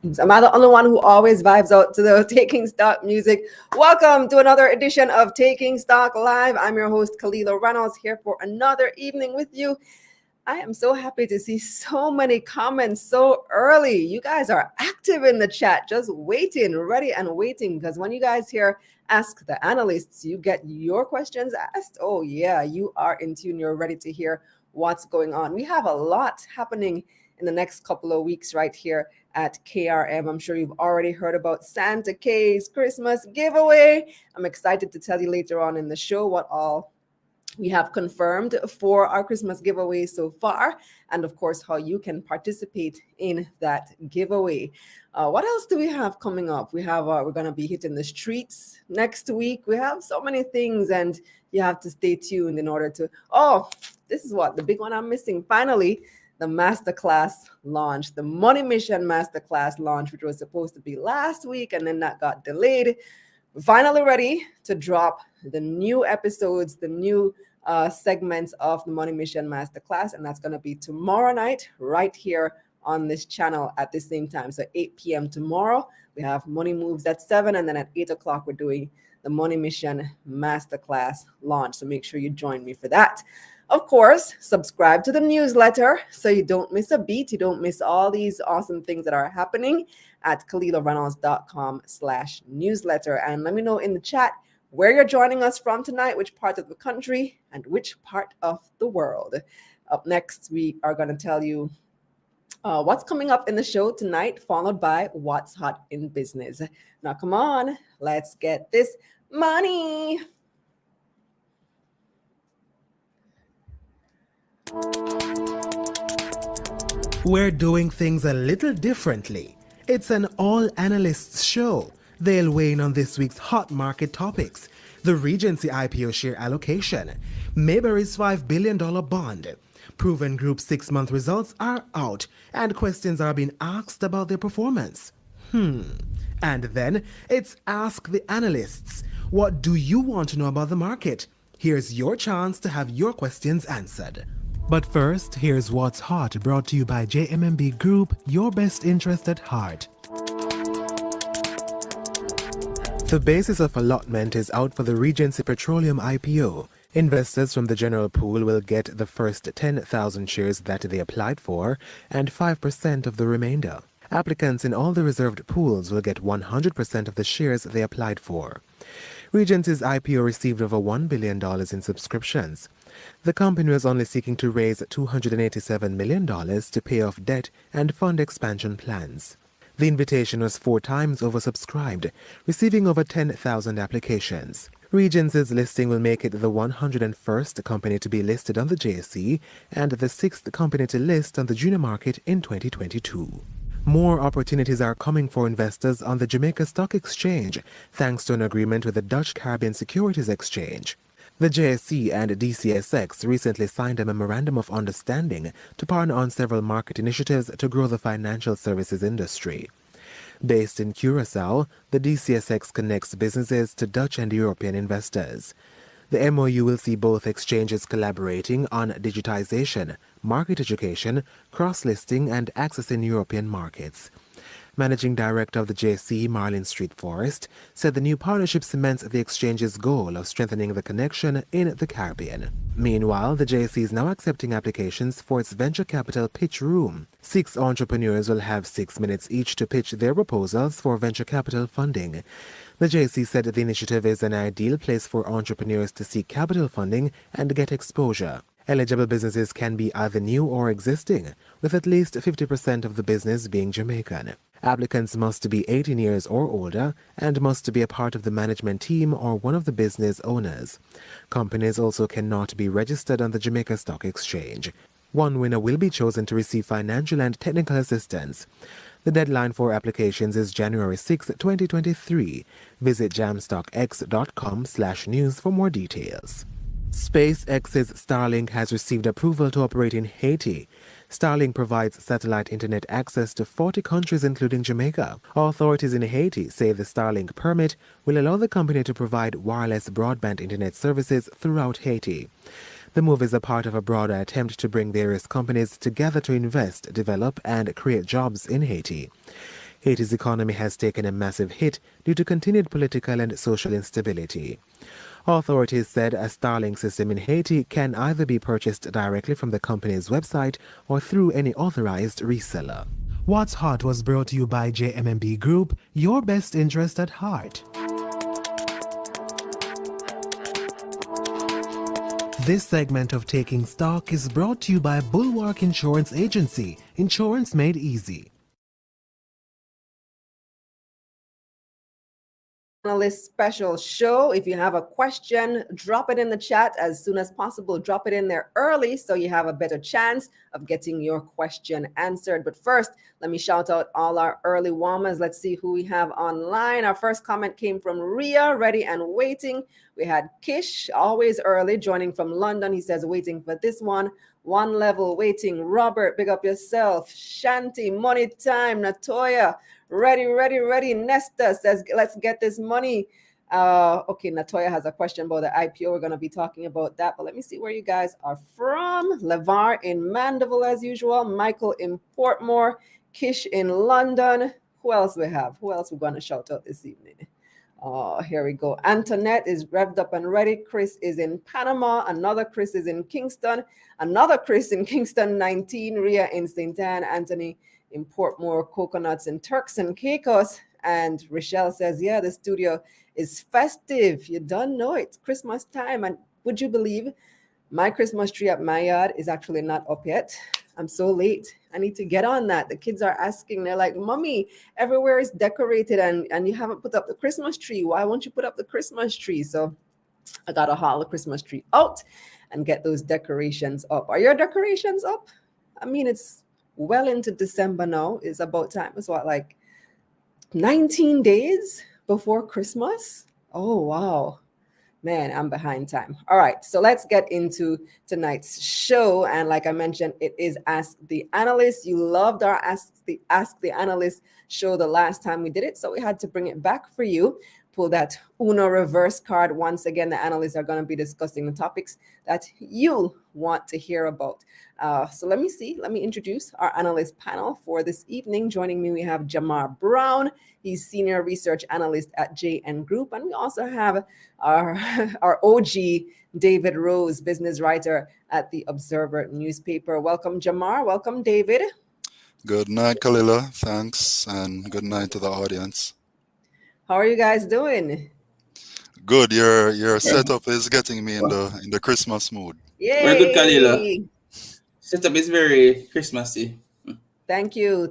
Am I the only one who always vibes out to the Taking Stock music? Welcome to another edition of Taking Stock Live. I'm your host, Kalila Reynolds, here for another evening with you. I am so happy to see so many comments so early. You guys are active in the chat, just waiting, ready and waiting. Because when you guys hear Ask the Analysts, you get your questions asked. Oh, yeah, you are in tune. You're ready to hear what's going on. We have a lot happening in the next couple of weeks right here at KRM. I'm sure you've already heard about Santa K's Christmas giveaway. I'm excited to tell you later on in the show what all we have confirmed for our Christmas giveaway so far, and of course, how you can participate in that giveaway. What else do we have coming up? We're going to be hitting the streets next week. We have so many things, and you have to stay tuned in order to. Oh, this is what the big one I'm missing. Finally, the masterclass launch, the Money Mission masterclass launch, which was supposed to be last week, and then that got delayed. We're finally ready to drop the new episodes, the new segments of the Money Mission Masterclass, and that's going to be tomorrow night right here on this channel at the same time. So 8 p.m. tomorrow, we have Money Moves at 7, and then at 8 o'clock, we're doing the Money Mission Masterclass launch. So make sure you join me for that. Of course, subscribe to the newsletter so you don't miss a beat. You don't miss all these awesome things that are happening at KalilaReynolds.com/newsletter. And let me know in the chat where you're joining us from tonight, which part of the country and which part of the world. Up next, we are going to tell you what's coming up in the show tonight, followed by what's hot in business. Now, come on, let's get this money. We're doing things a little differently. It's an all-Analysts show. They'll weigh in on this week's hot market topics: the Regency IPO share allocation, Mayberry's $5 billion bond, Proven Group 6-month results are out, and questions are being asked about their performance. And then it's Ask the Analysts. What do you want to know about the market? Here's your chance to have your questions answered. But first, here's what's hot, brought to you by hmmm Group, your best interest at heart. The basis of allotment is out for the Regency Petroleum IPO. Investors from the general pool will get the first 10,000 shares that they applied for and 5% of the remainder. Applicants in all the reserved pools will get 100% of the shares they applied for. Regency's IPO received over $1 billion in subscriptions. The company was only seeking to raise $287 million to pay off debt and fund expansion plans. The invitation was 4 times oversubscribed, receiving over 10,000 applications. Regency's listing will make it the 101st company to be listed on the JSE and the 6th company to list on the junior market in 2022. More opportunities are coming for investors on the Jamaica Stock Exchange, thanks to an agreement with the Dutch Caribbean Securities Exchange. The JSE and DCSX recently signed a memorandum of understanding to partner on several market initiatives to grow the financial services industry. Based in Curaçao, the DCSX connects businesses to Dutch and European investors. The MOU will see both exchanges collaborating on digitization, market education, cross-listing, and accessing European markets. Managing Director of the JSE, Marlin Street Forest, said the new partnership cements the exchange's goal of strengthening the connection in the Caribbean. Meanwhile, the JSE is now accepting applications for its venture capital pitch room. 6 entrepreneurs will have 6 minutes each to pitch their proposals for venture capital funding. The JSE said the initiative is an ideal place for entrepreneurs to seek capital funding and get exposure. Eligible businesses can be either new or existing, with at least 50% of the business being Jamaican. Applicants must be 18 years or older and must be a part of the management team or one of the business owners. Companies also cannot be registered on the Jamaica Stock Exchange. One winner will be chosen to receive financial and technical assistance. The deadline for applications is January 6, 2023. Visit jamstockx.com/news for more details. SpaceX's Starlink has received approval to operate in Haiti. Starlink provides satellite internet access to 40 countries including Jamaica. Authorities in Haiti say the Starlink permit will allow the company to provide wireless broadband internet services throughout Haiti. The move is a part of a broader attempt to bring various companies together to invest, develop, and create jobs in Haiti. Haiti's economy has taken a massive hit due to continued political and social instability. Authorities said a Starlink system in Haiti can either be purchased directly from the company's website or through any authorized reseller. What's Hot was brought to you by hmmm Group, your best interest at heart. This segment of Taking Stock is brought to you by Bulwark Insurance Agency, insurance made easy. Analyst special show. If you have a question, drop it in the chat as soon as possible. Drop it in there early so you have a better chance of getting your question answered. But first, let me shout out all our early warmers. Let's see who we have online. Our first comment came from Ria, ready and waiting. We had Kish, always early, joining from London. He says, waiting for this one. One level, waiting. Robert, big up yourself. Shanti, money time. Natoya, ready. Nesta says, let's get this money. Okay, Natoya has a question about the IPO. We're going to be talking about that. But let me see where you guys are from. Levar in Mandeville, as usual. Michael in Portmore. Kish in London. Who else we have? Who else we're going to shout out this evening? Oh, here we go. Antoinette is revved up and ready. Chris is in Panama. Another Chris is in Kingston. Another Chris in Kingston 19. Ria in St. Anne. Anthony in Portmore. Coconuts in Turks and Caicos. And Rochelle says, yeah, the studio is festive. You don't know it. Christmas time. And would you believe my Christmas tree at my yard is actually not up yet? I'm so late. I need to get on that. The kids are asking. They're like, Mommy, everywhere is decorated and you haven't put up the Christmas tree. Why won't you put up the Christmas tree? So I got to haul the Christmas tree out and get those decorations up. Are your decorations up? I mean, it's well into December now. It's about time. It's what, like 19 days before Christmas? Oh, wow. Man, I'm behind time. All right, so let's get into tonight's show. And like I mentioned, it is Ask the Analysts. You loved our Ask the Analysts show the last time we did it, so we had to bring it back for you. Pull that Uno reverse card. Once again, the analysts are going to be discussing the topics that you want to hear about. So let me introduce our analyst panel for this evening. Joining me, we have Jamar Brown. He's Senior Research Analyst at JN Group. And we also have our OG, David Rose, business writer at the Observer newspaper. Welcome, Jamar. Welcome, David. Good night, Kalila. Thanks, and good night to the audience. How are you guys doing? Good. Your setup is getting me in the Christmas mood. Yay! We're good, Kalila. Setup is very Christmassy. Thank you.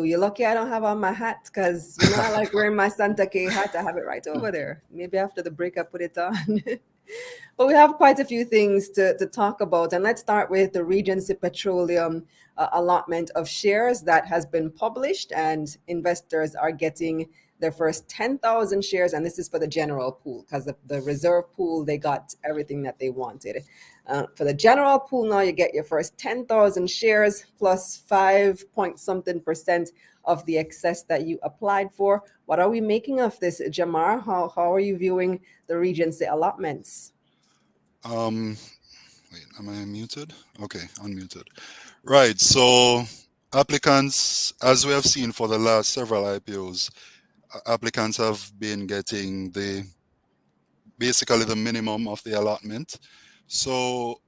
You're lucky I don't have on my hat because I like wearing my Santa K hat. I have it right over there. Maybe after the break I put it on. But we have quite a few things to talk about. And let's start with the Regency Petroleum allotment of shares that has been published, and investors are getting their first 10,000 shares. And this is for the general pool, because the reserve pool, they got everything that they wanted. For the general pool now, you get your first 10,000 shares plus 5 point something % of the excess that you applied for. What are we making of this, Jamar? How are you viewing the Regency allotments? Wait, am I muted? Okay, unmuted. Right. So applicants, as we have seen for the last several IPOs, applicants have been getting basically the minimum of the allotment. So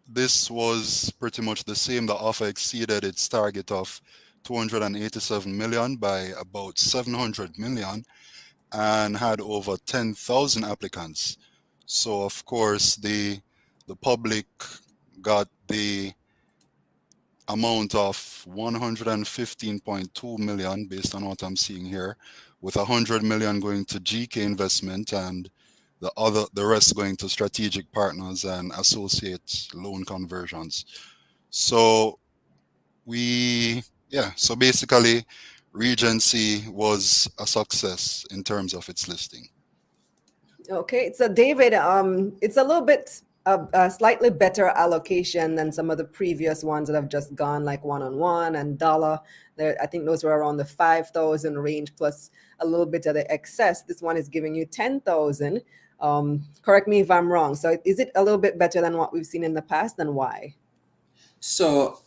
this was pretty much the same. The offer exceeded its target of 287 million by about 700 million and had over 10,000 applicants. So of course the public got the amount of 115.2 million based on what I'm seeing here, with 100 million going to GK investment and the rest going to strategic partners and associate loan conversions. So so basically Regency was a success in terms of its listing. Okay, so David, it's a little bit a slightly better allocation than some of the previous ones that have just gone like one-on-one and dollar. I think those were around the 5,000 range plus a little bit of the excess. This one is giving you 10,000. Correct me if I'm wrong. So is it a little bit better than what we've seen in the past, and why? So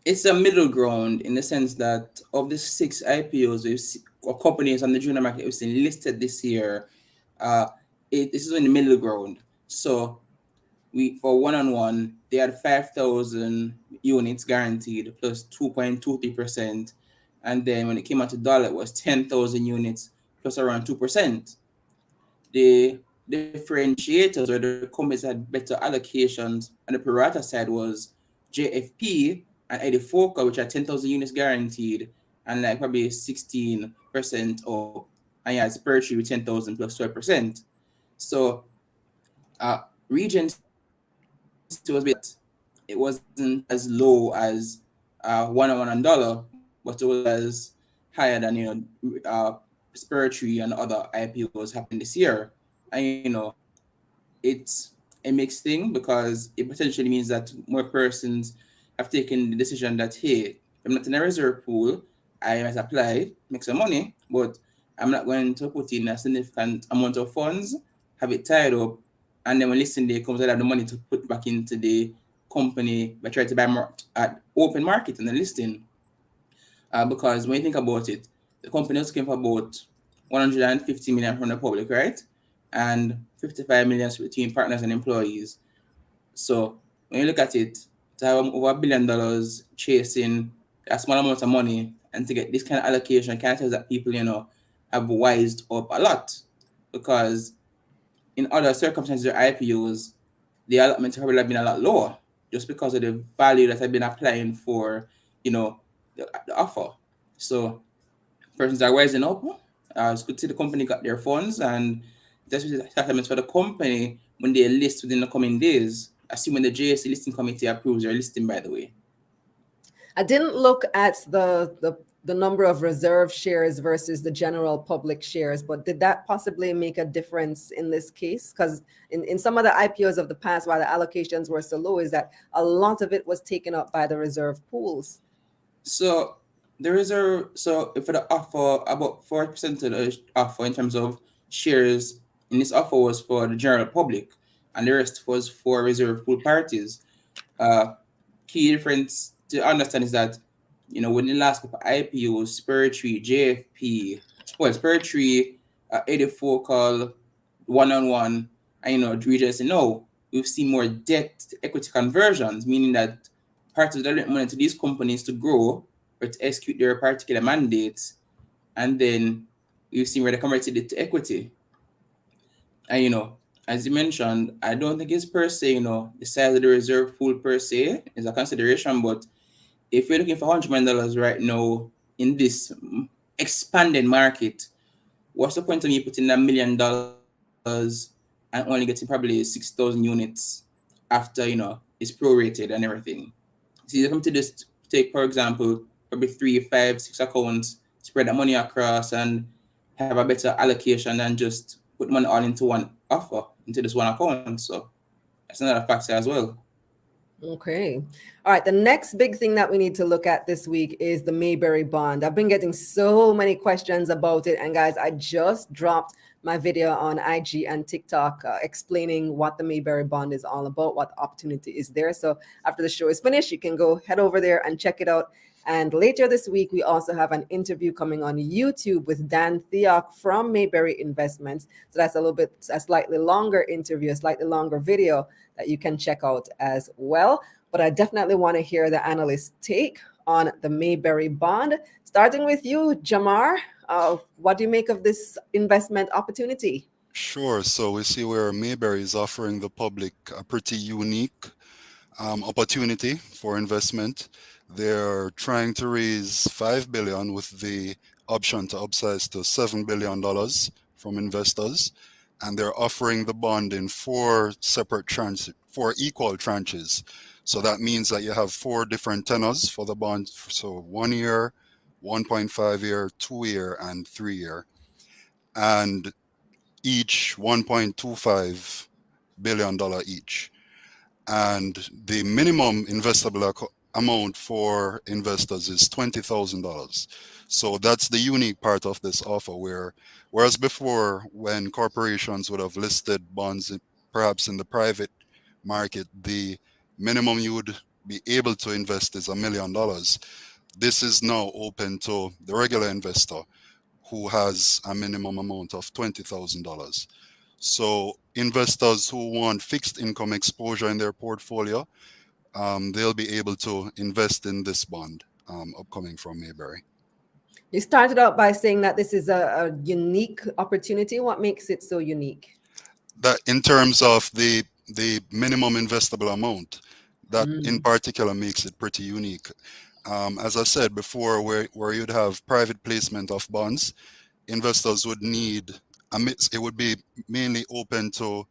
it's a middle ground in the sense that of the 6 IPOs or companies on the junior market we've seen listed this year, uh, this is in the middle ground. So we for one-on-one, they had 5,000 units guaranteed plus 2.23%, and then when it came out to dollar, it was 10,000 units plus around 2%. The differentiators or the companies that had better allocations on the pro rata side was JFP and Eddie Focal, which are 10,000 units guaranteed and like probably 16% up. And yeah, it's Perch with 10,000 plus 12%. So Regency was it wasn't as low as one on dollar, but it was as higher than Spiritory and other IPOs happened this year. And it's a mixed thing because it potentially means that more persons have taken the decision that hey, I'm not in a reserve pool, I might apply, make some money, but I'm not going to put in a significant amount of funds, have it tied up, and then when listing day comes, I have the money to put back into the company by trying to buy more at open market and the listing. Because when you think about it, the company was came for about 150 million from the public, right? And 55 million between partners and employees. So when you look at it, to have over $1 billion chasing a small amount of money and to get this kind of allocation kind of tells that people, have wised up a lot. Because in other circumstances or IPOs, the allotment probably have been a lot lower just because of the value that I've been applying for, the offer. So persons are rising up. It's good to see the company got their funds and that's settlements for the company when they list within the coming days, assuming the JSC listing committee approves their listing, by the way. I didn't look at the number of reserve shares versus the general public shares, but did that possibly make a difference in this case? Because in some of the IPOs of the past, why the allocations were so low, is that a lot of it was taken up by the reserve pools. So the reserve, so for the offer, about 40% of the offer in terms of shares in this offer was for the general public, and the rest was for reserve pool parties. Uh, Key difference to understand is that when the last couple of IPOs, Spiritory, JFP, well, Spiritory, 84 call, one-on-one, and Regency. No, we've seen more debt to equity conversions, meaning that parts of the money to these companies to grow or to execute their particular mandates, and then we've seen where they converted it to equity. And as you mentioned, I don't think it's per se, the size of the reserve pool per se is a consideration, but if you're looking for $100 million right now in this expanded market, what's the point of me putting $1 million and only getting probably 6,000 units after it's prorated and everything? So you're coming to just take, for example, probably 3, 5, 6 accounts, spread that money across, and have a better allocation than just put money all into one offer into this one account. So that's another factor as well. Okay. All right. The next big thing that we need to look at this week is the Mayberry bond. I've been getting so many questions about it. And guys, I just dropped my video on IG and TikTok explaining what the Mayberry bond is all about, what the opportunity is there. So after the show is finished, you can go head over there and check it out. And later this week, we also have an interview coming on YouTube with Dan Theok from Mayberry Investments. So that's a slightly longer interview, a slightly longer video that you can check out as well. But I definitely want to hear the analyst take on the Mayberry bond. Starting with you, Jamar, what do you make of this investment opportunity? Sure. So we see where Mayberry is offering the public a pretty unique opportunity for investment. They're trying to raise 5 billion with the option to upsize to $7 billion from investors, and they're offering the bond in four equal tranches. So that means that you have 4 different tenors for the bond. So 1 year, 1.5 year, 2 year, and 3 year, and each $1.25 billion each. And the minimum investable amount for investors is $20,000. So that's the unique part of this offer, whereas before, when corporations would have listed bonds perhaps in the private market, the minimum you would be able to invest is $1 million. This is now open to the regular investor who has a minimum amount of $20,000. So investors who want fixed income exposure in their portfolio, they'll be able to invest in this bond upcoming from Mayberry. You started out by saying that this is a unique opportunity. What makes it so unique? That in terms of the minimum investable amount, that in particular makes it pretty unique. As I said before, where you'd have private placement of bonds, investors would need it would be mainly open to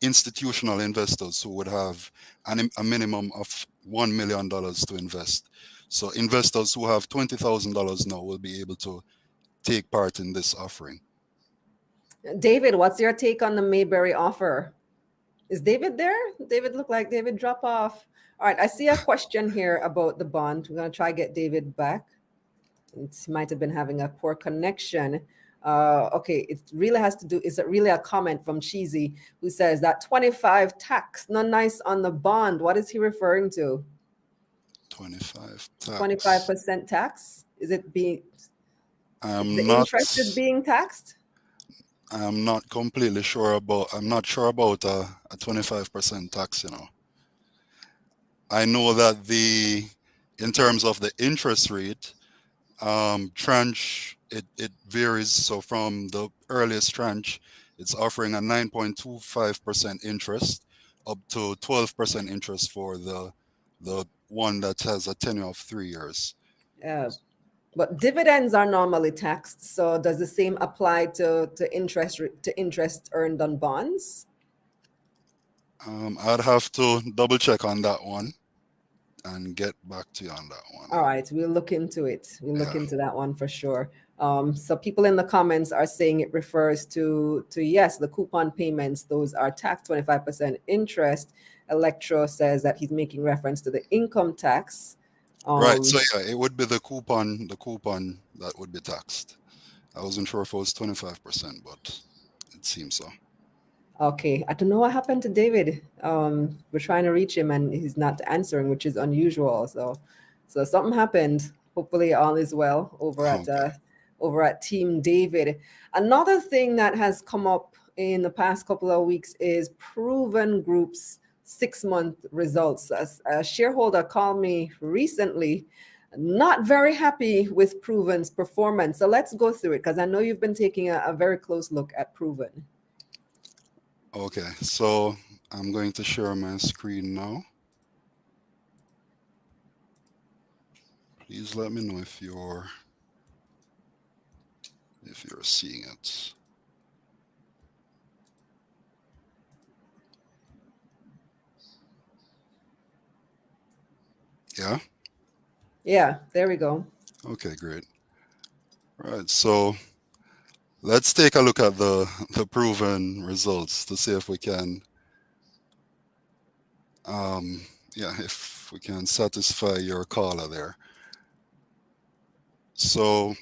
institutional investors who would have a minimum of $1 million to invest. So investors who have $20,000 now will be able to take part in this offering. David, what's your take on the Mayberry offer? Is David there? David looked like David dropped off. All right, I see a question here about the bond. We're going to try to get David back. It might have been having a poor connection. Okay, it really has to do, is it really a comment from Cheesy who says that 25 tax, not nice on the bond. What is he referring to? 25 tax. 25% tax? Is it being, the not, interest is being taxed? I'm not completely sure about, I'm not sure about a 25% tax, you know. I know that in terms of the interest rate, tranche, it varies. So from the earliest tranche, it's offering a 9.25% interest up to 12% interest for the one that has a tenure of 3 years. But dividends are normally taxed. So does the same apply to interest earned on bonds? I'd have to double check on that one and get back to you on that one. All right, we'll look into it. We'll look into that one for sure. So people in the comments are saying it refers to yes, the coupon payments, those are taxed 25% interest. Electro says that he's making reference to the income tax. Right, so yeah, it would be the coupon that would be taxed. I wasn't sure if it was 25%, but it seems so. Okay, I don't know what happened to David. We're trying to reach him and he's not answering, which is unusual. So something happened. Hopefully all is well over at Team David. Another thing that has come up in the past couple of weeks is Proven Group's 6-month results. A shareholder called me recently, not very happy with Proven's performance. So let's go through it because I know you've been taking a very close look at Proven. Okay, so I'm going to share my screen now. Please let me know if you're seeing it. Yeah? Yeah, there we go. Okay, great. All right, so let's take a look at the Proven results to see if we can if we can satisfy your caller there. So,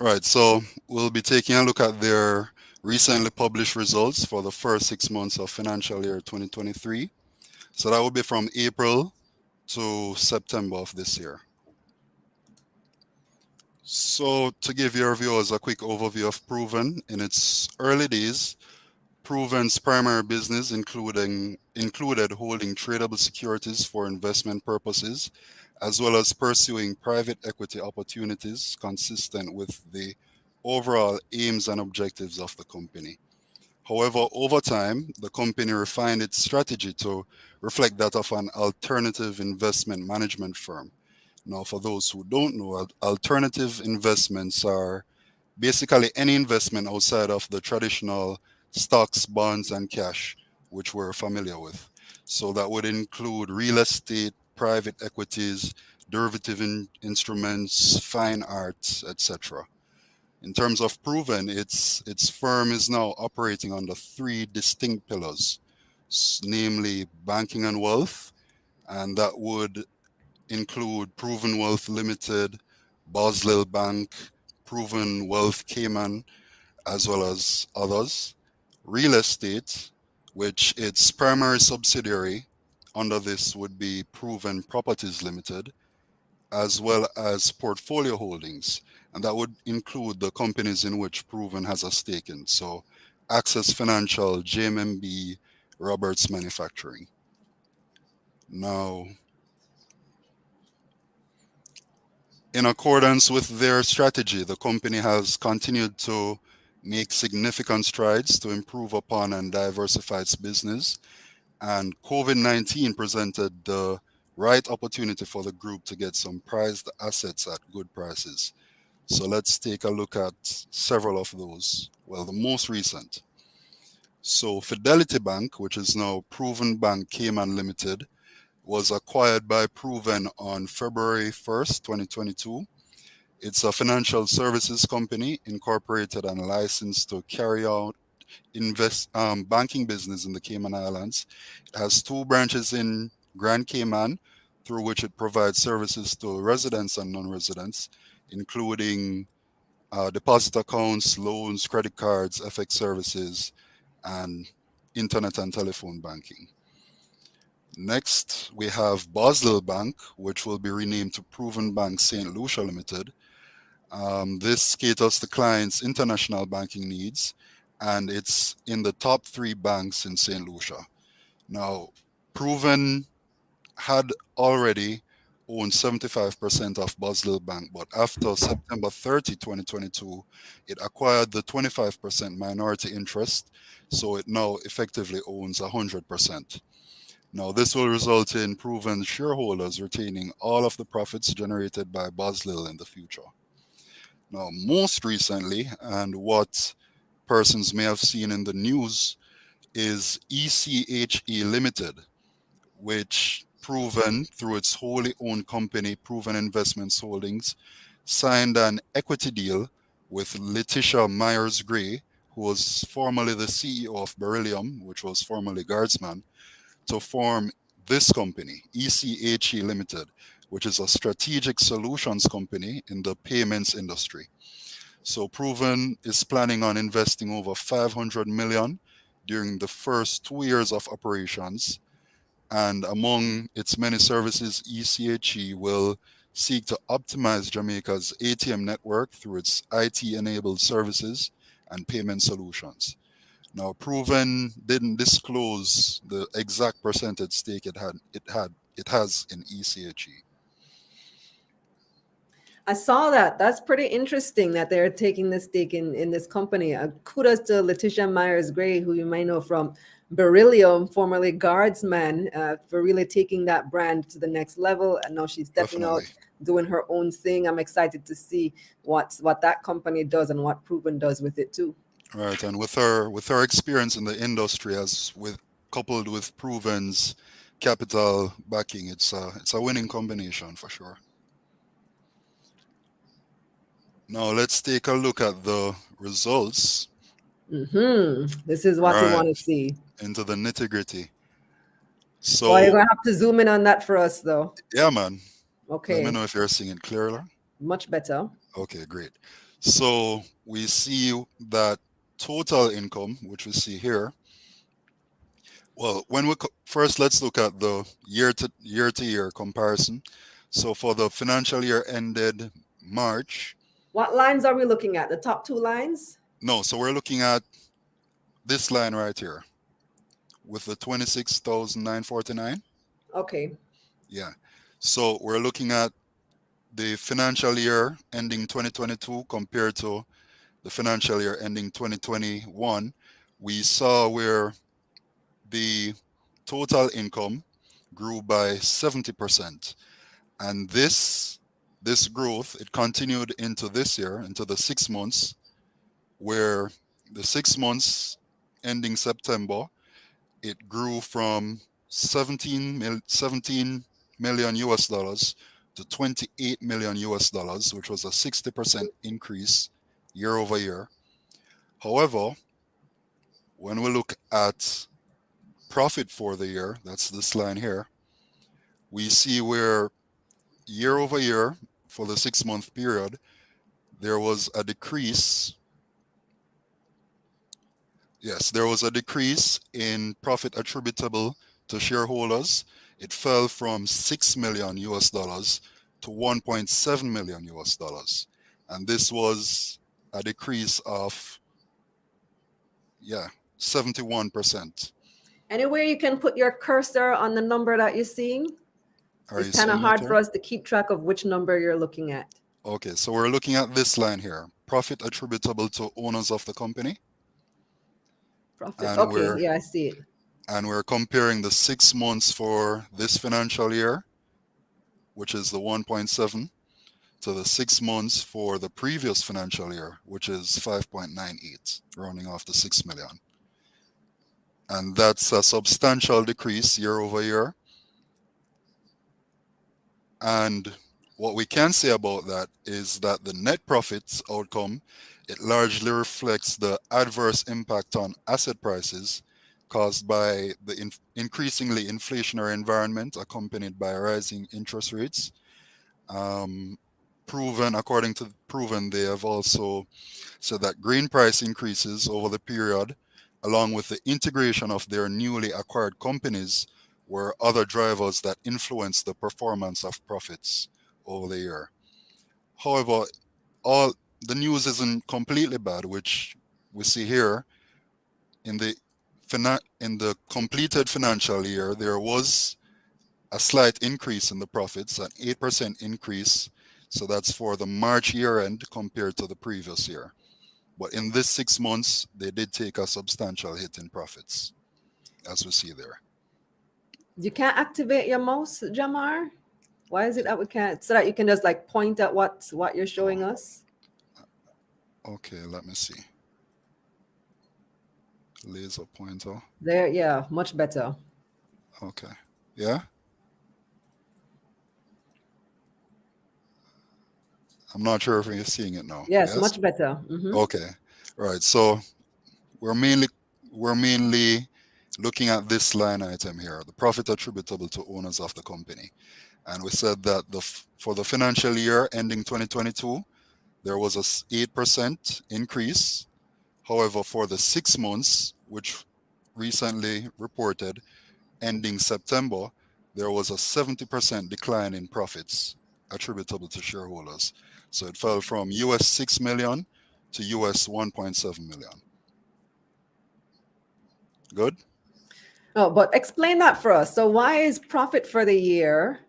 right, so we'll be taking a look at their recently published results for the first 6 months of financial year 2023. So that will be from April to September of this year. So to give your viewers a quick overview of Proven, in its early days, Proven's primary business included holding tradable securities for investment purposes, as well as pursuing private equity opportunities consistent with the overall aims and objectives of the company. However, over time, the company refined its strategy to reflect that of an alternative investment management firm. Now, for those who don't know, alternative investments are basically any investment outside of the traditional stocks, bonds, and cash, which we're familiar with. So that would include real estate, private equities, derivative instruments, fine arts, etc. In terms of Proven, its firm is now operating under 3 distinct pillars, namely banking and wealth, and that would include Proven Wealth Limited, Bosley Bank, Proven Wealth Cayman, as well as others. Real estate, which its primary subsidiary under this would be Proven Properties Limited, as well as portfolio holdings. And that would include the companies in which Proven has a stake in. So Access Financial, JMMB, Roberts Manufacturing. Now, in accordance with their strategy, the company has continued to make significant strides to improve upon and diversify its business. And COVID-19 presented the right opportunity for the group to get some prized assets at good prices. So let's take a look at several of those. Well, the most recent. So Fidelity Bank, which is now Proven Bank Cayman Limited, was acquired by Proven on February 1st, 2022. It's a financial services company incorporated and licensed to carry out banking business in the Cayman Islands. It has 2 branches in Grand Cayman, through which it provides services to residents and non-residents, including deposit accounts, loans, credit cards, FX services, and internet and telephone banking. Next, we have Basel Bank, which will be renamed to Proven Bank St. Lucia Limited. This caters to clients' international banking needs, and it's in the top 3 banks in St. Lucia. Now, Proven had already owned 75% of Basel Bank, but after September 30, 2022, it acquired the 25% minority interest, so it now effectively owns 100%. Now, this will result in Proven shareholders retaining all of the profits generated by Basel in the future. Now, most recently, and what persons may have seen in the news, is ECHE Limited, which Proven, through its wholly owned company, Proven Investments Holdings, signed an equity deal with Letitia Myers Gray, who was formerly the CEO of Beryllium, which was formerly Guardsman, to form this company, ECHE Limited, which is a strategic solutions company in the payments industry. So Proven is planning on investing over $500 million during the first 2 years of operations. And among its many services, ECHE will seek to optimize Jamaica's ATM network through its IT-enabled services and payment solutions. Now, Proven didn't disclose the exact percentage stake it has in ECHE. I saw that. That's pretty interesting that they're taking this stake in this company. Kudos to Letitia Myers Gray, who you might know from Beryllium, formerly Guardsman, for really taking that brand to the next level. And now she's stepping out, doing her own thing. I'm excited to see what that company does and what Proven does with it too. Right, and with her experience in the industry, coupled with Proven's capital backing, it's a winning combination for sure. Now let's take a look at the results. This is what we want to see. Into the nitty-gritty. So well, you're gonna have to zoom in on that for us though. Yeah, man. Okay. Let me know if you're seeing it clearer. Much better. Okay, great. So we see that total income, which we see here. Well, first, let's look at the year-to-year comparison. So for the financial year ended March. What lines are we looking at? The top 2 lines? No, so we're looking at this line right here with the 26,949. Okay. Yeah. So we're looking at the financial year ending 2022 compared to the financial year ending 2021. We saw where the total income grew by 70%. And this growth, it continued into this year, into the 6 months, where the 6 months ending September, it grew from 17 million US dollars to 28 million US dollars, which was a 60% increase year over year. However, when we look at profit for the year, that's this line here, we see where year over year for the 6-month period, there was a decrease. Yes, there was a decrease in profit attributable to shareholders. it fell from 6 million US dollars to 1.7 million US dollars. And this was a decrease of, 71%. Anywhere you can put your cursor on the number that you're seeing, Are it's you kind of seeing it hard here? for us to keep track of which number you're looking at. Okay, so we're looking at this line here, profit attributable to owners of the company. Profit. And Okay, yeah, I see it. we're comparing the 6 months for this financial year, which is the 1.7, to the 6 months for the previous financial year, which is 5.98, rounding off to 6 million. And that's a substantial decrease year over year. And what we can say about that is that the net profits outcome, it largely reflects the adverse impact on asset prices caused by the increasingly inflationary environment accompanied by rising interest rates. According to Proven, they have also said that grain price increases over the period, along with the integration of their newly acquired companies, were other drivers that influenced the performance of profits over the year. However, all the news isn't completely bad, which we see here in the completed financial year. There was a slight increase in the profits, an 8% increase. So that's for the March year end compared to the previous year. But in this 6 months, they did take a substantial hit in profits, as we see there. You can't activate your mouse, Jamar? Why is it that we can't? So that you can just like point at what you're showing us? Okay, let me see. Laser pointer. There, yeah, much better. Okay. Yeah? I'm not sure if you're seeing it now. Yes, much better. Okay. Right. So we're mainly looking at this line item here, the profit attributable to owners of the company. And we said that for the financial year ending 2022, there was a 8% increase. However, for the 6 months, which recently reported, ending September, there was a 70% decline in profits attributable to shareholders. So it fell from US 6 million to US 1.7 million. Good? Oh, but explain that for us. So why is profit for the year?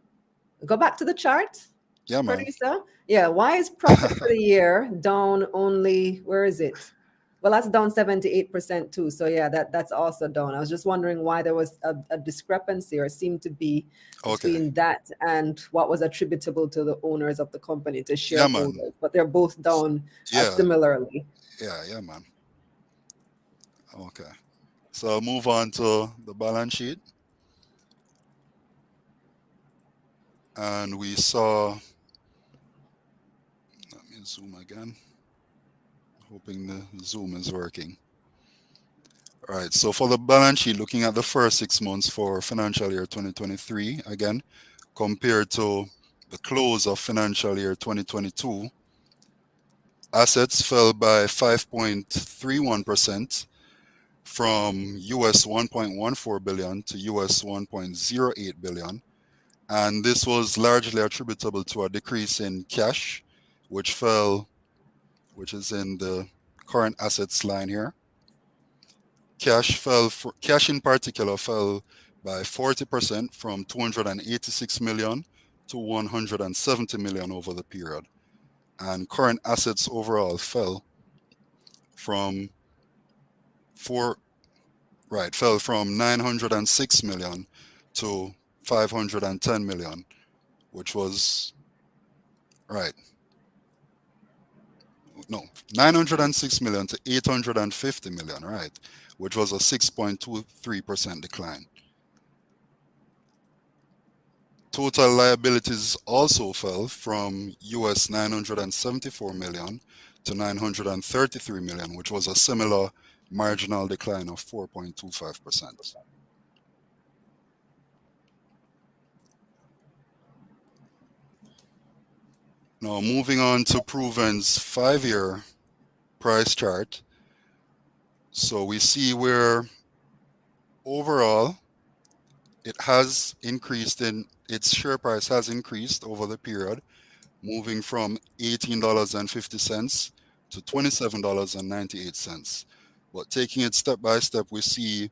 Go back to the chart, Yeah, man. producer. Yeah, why is profit for the year down only, where is it? Well, that's down 78% too. So yeah, that's also down. I was just wondering why there was a discrepancy or seemed to be between that and what was attributable to the owners of the company, to shareholders. Yeah, man. But they're both down similarly. Yeah, man. Okay. So I'll move on to the balance sheet. And we saw, let me zoom again, hoping the zoom is working. All right, so for the balance sheet, looking at the first 6 months for financial year 2023, again, compared to the close of financial year 2022, assets fell by 5.31% from US 1.14 billion to US 1.08 billion. And this was largely attributable to a decrease in cash, which is in the current assets line here. Cash in particular fell by 40% from 286 million to 170 million over the period. And current assets overall fell from 906 million to 510 million, which was 906 million to 850 million, right? Which was a 6.23% decline. Total liabilities also fell from US 974 million to 933 million, which was a similar marginal decline of 4.25%. Now, moving on to Proven's 5-year price chart. So we see where overall it has increased in its share price has increased over the period, moving from $18.50 to $27.98. But taking it step by step, we see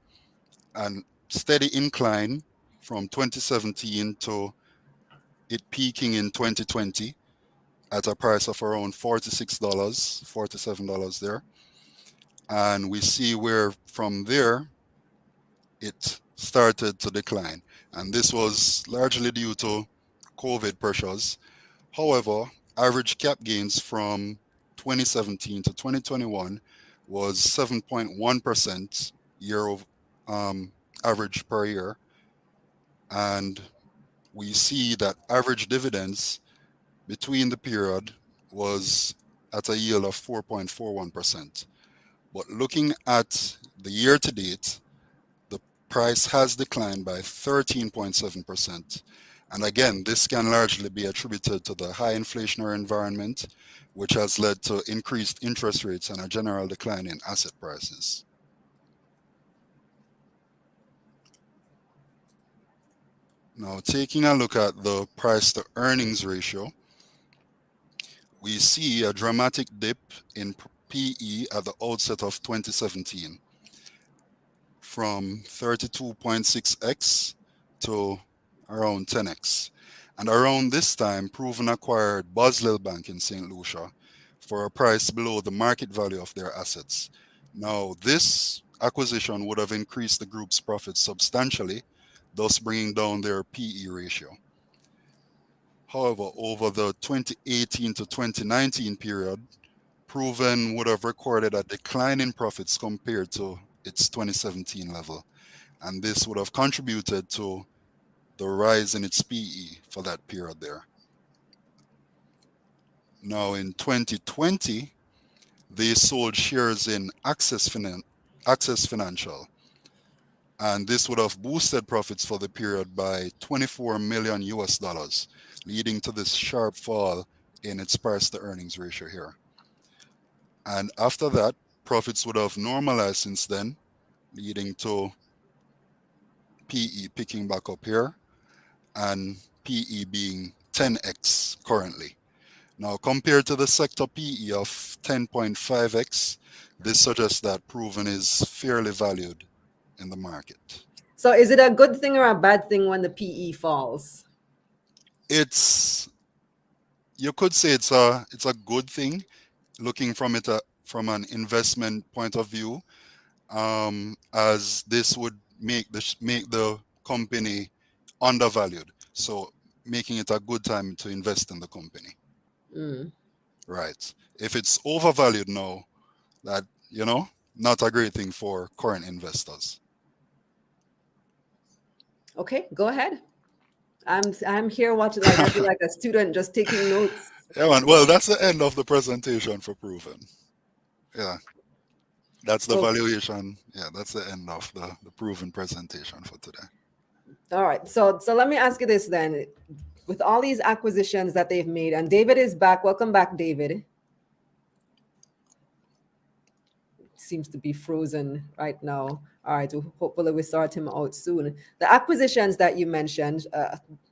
a steady incline from 2017 to it peaking in 2020 at a price of around $46, $47 there. And we see where from there it started to decline. And this was largely due to COVID pressures. However, average cap gains from 2017 to 2021 was 7.1% year over average per year. And we see that average dividends between the period was at a yield of 4.41%. But looking at the year to date, the price has declined by 13.7%. And again, this can largely be attributed to the high inflationary environment, which has led to increased interest rates and a general decline in asset prices. Now, taking a look at the price to earnings ratio, we see a dramatic dip in PE at the outset of 2017 from 32.6x to around 10x. And around this time, Proven acquired Bosley Bank in St. Lucia for a price below the market value of their assets. Now, this acquisition would have increased the group's profits substantially, thus bringing down their PE ratio. However, over the 2018 to 2019 period, Proven would have recorded a decline in profits compared to its 2017 level. And this would have contributed to the rise in its PE for that period there. Now, in 2020, they sold shares in Access Financial. And this would have boosted profits for the period by 24 million US dollars, leading to this sharp fall in its price to earnings ratio here. And after that, profits would have normalized since then, leading to PE picking back up here and PE being 10x currently. Now, compared to the sector PE of 10.5x, this suggests that Proven is fairly valued in the market. So is it a good thing or a bad thing when the PE falls? You could say it's a good thing, looking from it from an investment point of view, as this would make the company undervalued. So making it a good time to invest in the company. Right. If it's overvalued now, that, not a great thing for current investors. Okay, go ahead. I'm here watching, like I feel like a student just taking notes. Yeah, man. Well, that's the end of the presentation for Proven. Yeah. That's the valuation. Yeah, that's the end of the Proven presentation for today. All right. So let me ask you this then. With all these acquisitions that they've made, and David is back. Welcome back, David. Seems to be frozen right now. All right. Hopefully we sort him out soon. The acquisitions that you mentioned,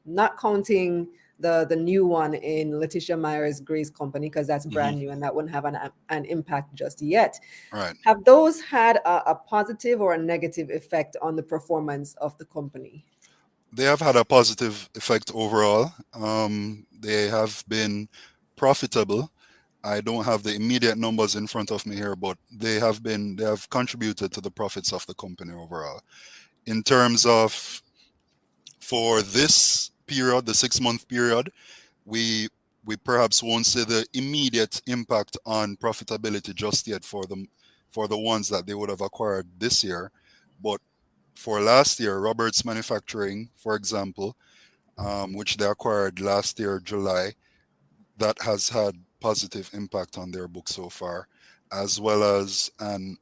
not counting the new one in Letitia Myers Gray's company, because that's brand new and that wouldn't have an impact just yet. Right. Have those had a positive or a negative effect on the performance of the company? They have had a positive effect overall. They have been profitable. I don't have the immediate numbers in front of me here, but they have contributed to the profits of the company overall. In terms of, for this period, the 6-month period, we perhaps won't see the immediate impact on profitability just yet for the ones that they would have acquired this year. But for last year, Roberts Manufacturing, for example, which they acquired last year, July, that has had positive impact on their book so far, as well as an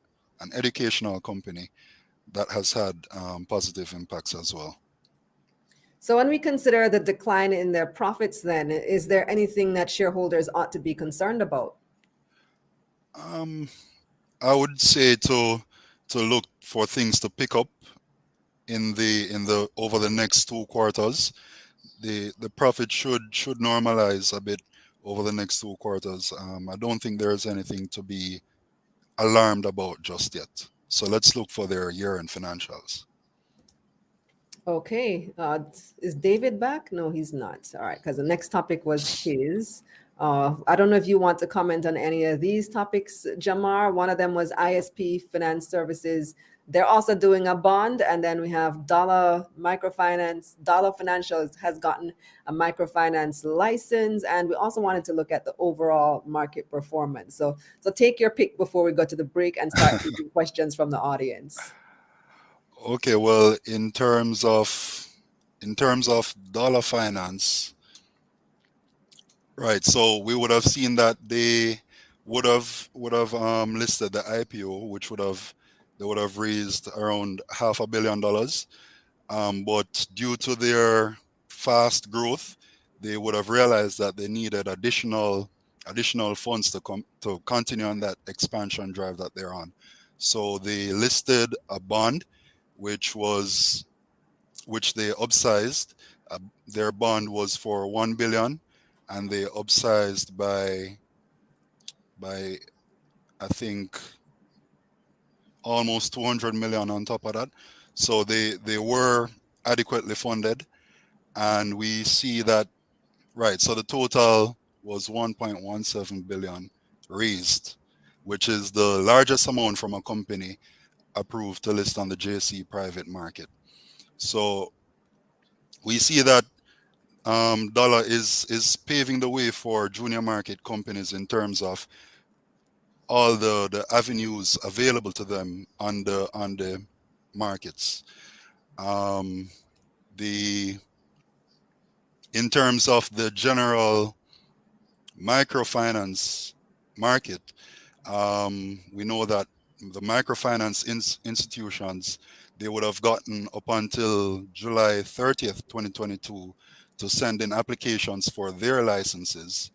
educational company that has had positive impacts as well. So when we consider the decline in their profits, then, is there anything that shareholders ought to be concerned about? I would say to look for things to pick up in the over the next 2 quarters. The profit should normalize a bit over the next 2 quarters. I don't think there's anything to be alarmed about just yet. So let's look for their year-end financials. Okay. Is David back? No, he's not. All right, because the next topic was his. I don't know if you want to comment on any of these topics, Jamar. One of them was ISP Finance Services. They're also doing a bond. And then we have Dollar Microfinance. Dollar Financials has gotten a microfinance license. And we also wanted to look at the overall market performance. So take your pick before we go to the break and start taking questions from the audience. Okay, well, in terms of dollar finance, right? So we would have seen that they would have listed the IPO, which they would have raised around $500 million. But due to their fast growth, they would have realized that they needed additional funds to continue on that expansion drive that they're on. So they listed a bond, which they upsized. Their bond was for $1 billion, and they upsized by I think almost $200 million on top of that. So they were adequately funded, and we see that, right? So the total was 1.17 billion raised, which is the largest amount from a company approved to list on the JSE private market. So we see that Dollar is paving the way for junior market companies in terms of all the avenues available to them on the markets. In terms of the general microfinance market, we know that the microfinance institutions, they would have gotten up until July 30th, 2022 to send in applications for their licenses.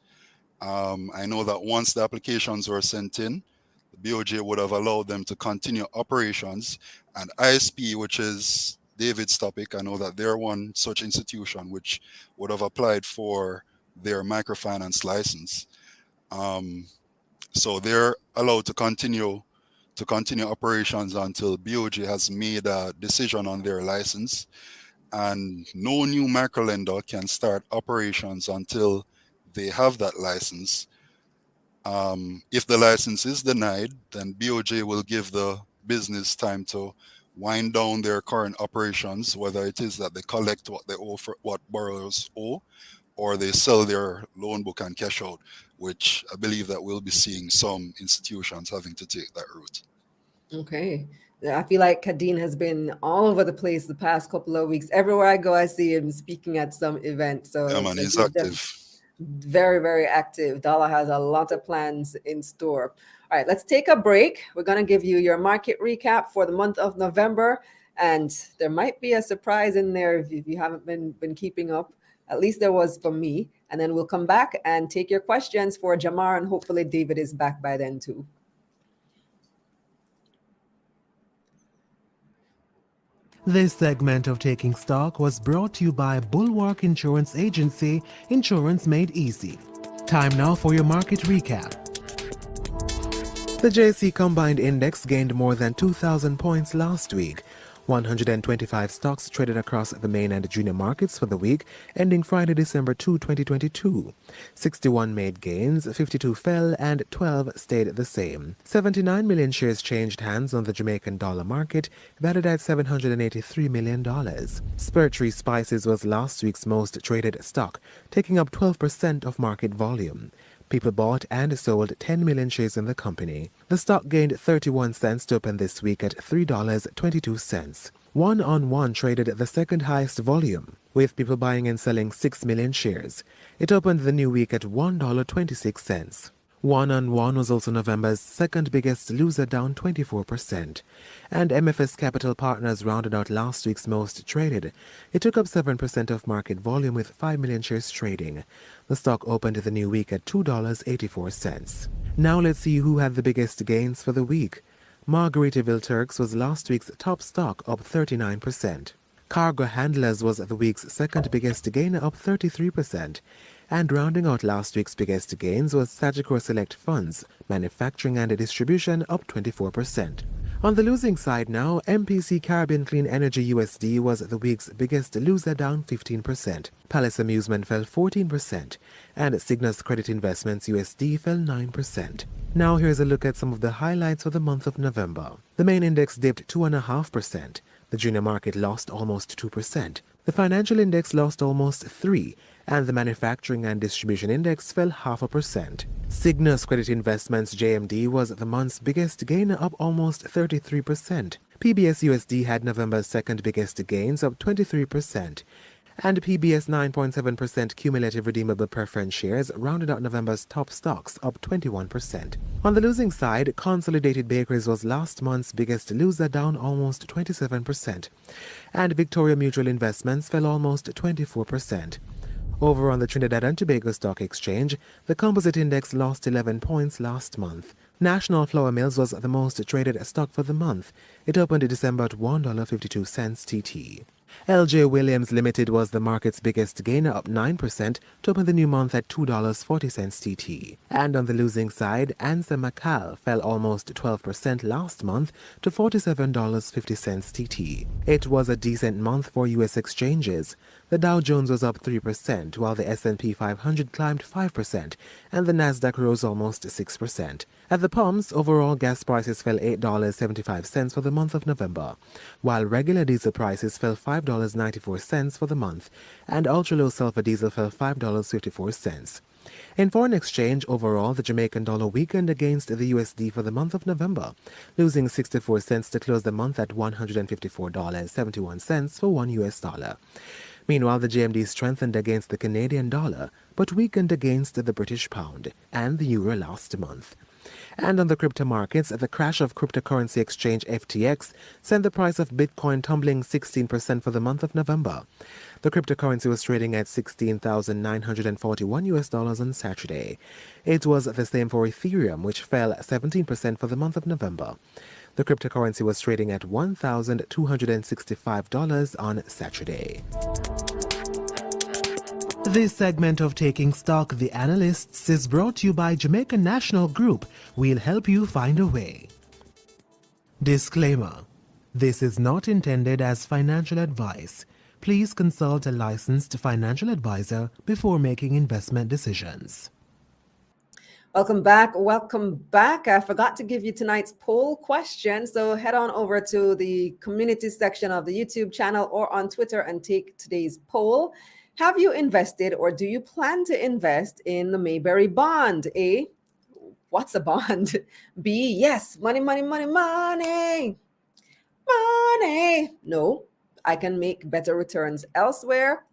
I know that once the applications were sent in, the BOJ would have allowed them to continue operations. And ISP, which is David's topic, I know that they're one such institution which would have applied for their microfinance license. So they're allowed to continue operations until BOJ has made a decision on their license. And no new microlender can start operations until they have that license. If the license is denied, then BOJ will give the business time to wind down their current operations, whether it is that they collect what they owe for what borrowers owe, or they sell their loan book and cash out, which I believe that we'll be seeing some institutions having to take that route. Okay. I feel like Kadeen has been all over the place the past couple of weeks. Everywhere I go, I see him speaking at some event. So Yeah, man, he's active. Very, very active. Dollar has a lot of plans in store. All right, let's take a break. We're going to give you your market recap for the month of November. And there might be a surprise in there if you haven't been keeping up. At least there was for me. And then we'll come back and take your questions for Jamar, and hopefully David is back by then too. This segment of Taking Stock was brought to you by Bulwark Insurance Agency, Insurance Made Easy. Time now for your market recap. The JSE Combined Index gained more than 2,000 points last week. 125 stocks traded across the main and junior markets for the week, ending Friday, December 2, 2022. 61 made gains, 52 fell, and 12 stayed the same. 79 million shares changed hands on the Jamaican dollar market, valued at $783 million. Spirtree Spices was last week's most traded stock, taking up 12% of market volume. People bought and sold 10 million shares in the company. The stock gained 31 cents to open this week at $3.22. One-on-one traded the second highest volume, with people buying and selling 6 million shares. It opened the new week at $1.26. One-on-one was also November's second biggest loser, down 24%. And MFS Capital Partners rounded out last week's most traded. It took up 7% of market volume with 5 million shares trading. The stock opened the new week at $2.84. Now let's see who had the biggest gains for the week. Margaritaville Turks was last week's top stock, up 39%. Cargo Handlers was the week's second biggest gainer, up 33%. And rounding out last week's biggest gains was Sagicor Select Funds, Manufacturing and Distribution, up 24%. On the losing side now, MPC Caribbean Clean Energy USD was the week's biggest loser, down 15%. Palace Amusement fell 14%, and Cygnus Credit Investments USD fell 9%. Now here's a look at some of the highlights for the month of November. The main index dipped 2.5%. The junior market lost almost 2%. The financial index lost almost 3%, and the manufacturing and distribution index fell 0.5%. Cygnus Credit Investments JMD was the month's biggest gainer, up almost 33%. PBS USD had November's second biggest gains, up 23%. And PBS 9.7% cumulative redeemable preference shares rounded out November's top stocks, up 21%. On the losing side, Consolidated Bakeries was last month's biggest loser, down almost 27%. And Victoria Mutual Investments fell almost 24%. Over on the Trinidad and Tobago Stock Exchange, the composite index lost 11 points last month. National Flour Mills was the most traded stock for the month. It opened in December at $1.52 TT. LJ Williams Limited was the market's biggest gainer, up 9% to open the new month at $2.40 TT. And on the losing side, Ansa Macal fell almost 12% last month to $47.50 TT. It was a decent month for U.S. exchanges. The Dow Jones was up 3%, while the S&P 500 climbed 5%, and the Nasdaq rose almost 6%. At the pumps, overall gas prices fell $8.75 for the month of November, while regular diesel prices fell $5.94 for the month, and ultra-low sulfur diesel fell $5.54. In foreign exchange, overall, the Jamaican dollar weakened against the USD for the month of November, losing 64 cents to close the month at $154.71 for $1. Meanwhile, the JMD strengthened against the Canadian dollar, but weakened against the British pound and the euro last month. And on the crypto markets, the crash of cryptocurrency exchange FTX sent the price of Bitcoin tumbling 16% for the month of November. The cryptocurrency was trading at $16,941 on Saturday. It was the same for Ethereum, which fell 17% for the month of November. The cryptocurrency was trading at $1,265 on Saturday. This segment of Taking Stock, The Analysts, is brought to you by Jamaica National Group. We'll help you find a way. Disclaimer. This is not intended as financial advice. Please consult a licensed financial advisor before making investment decisions. Welcome back. Welcome back. I forgot to give you tonight's poll question. So head on over to the community section of the YouTube channel or on Twitter and take today's poll. Have you invested or do you plan to invest in the Mayberry bond? A, what's a bond? B, yes, money, money, money, money. Money. No, I can make better returns elsewhere.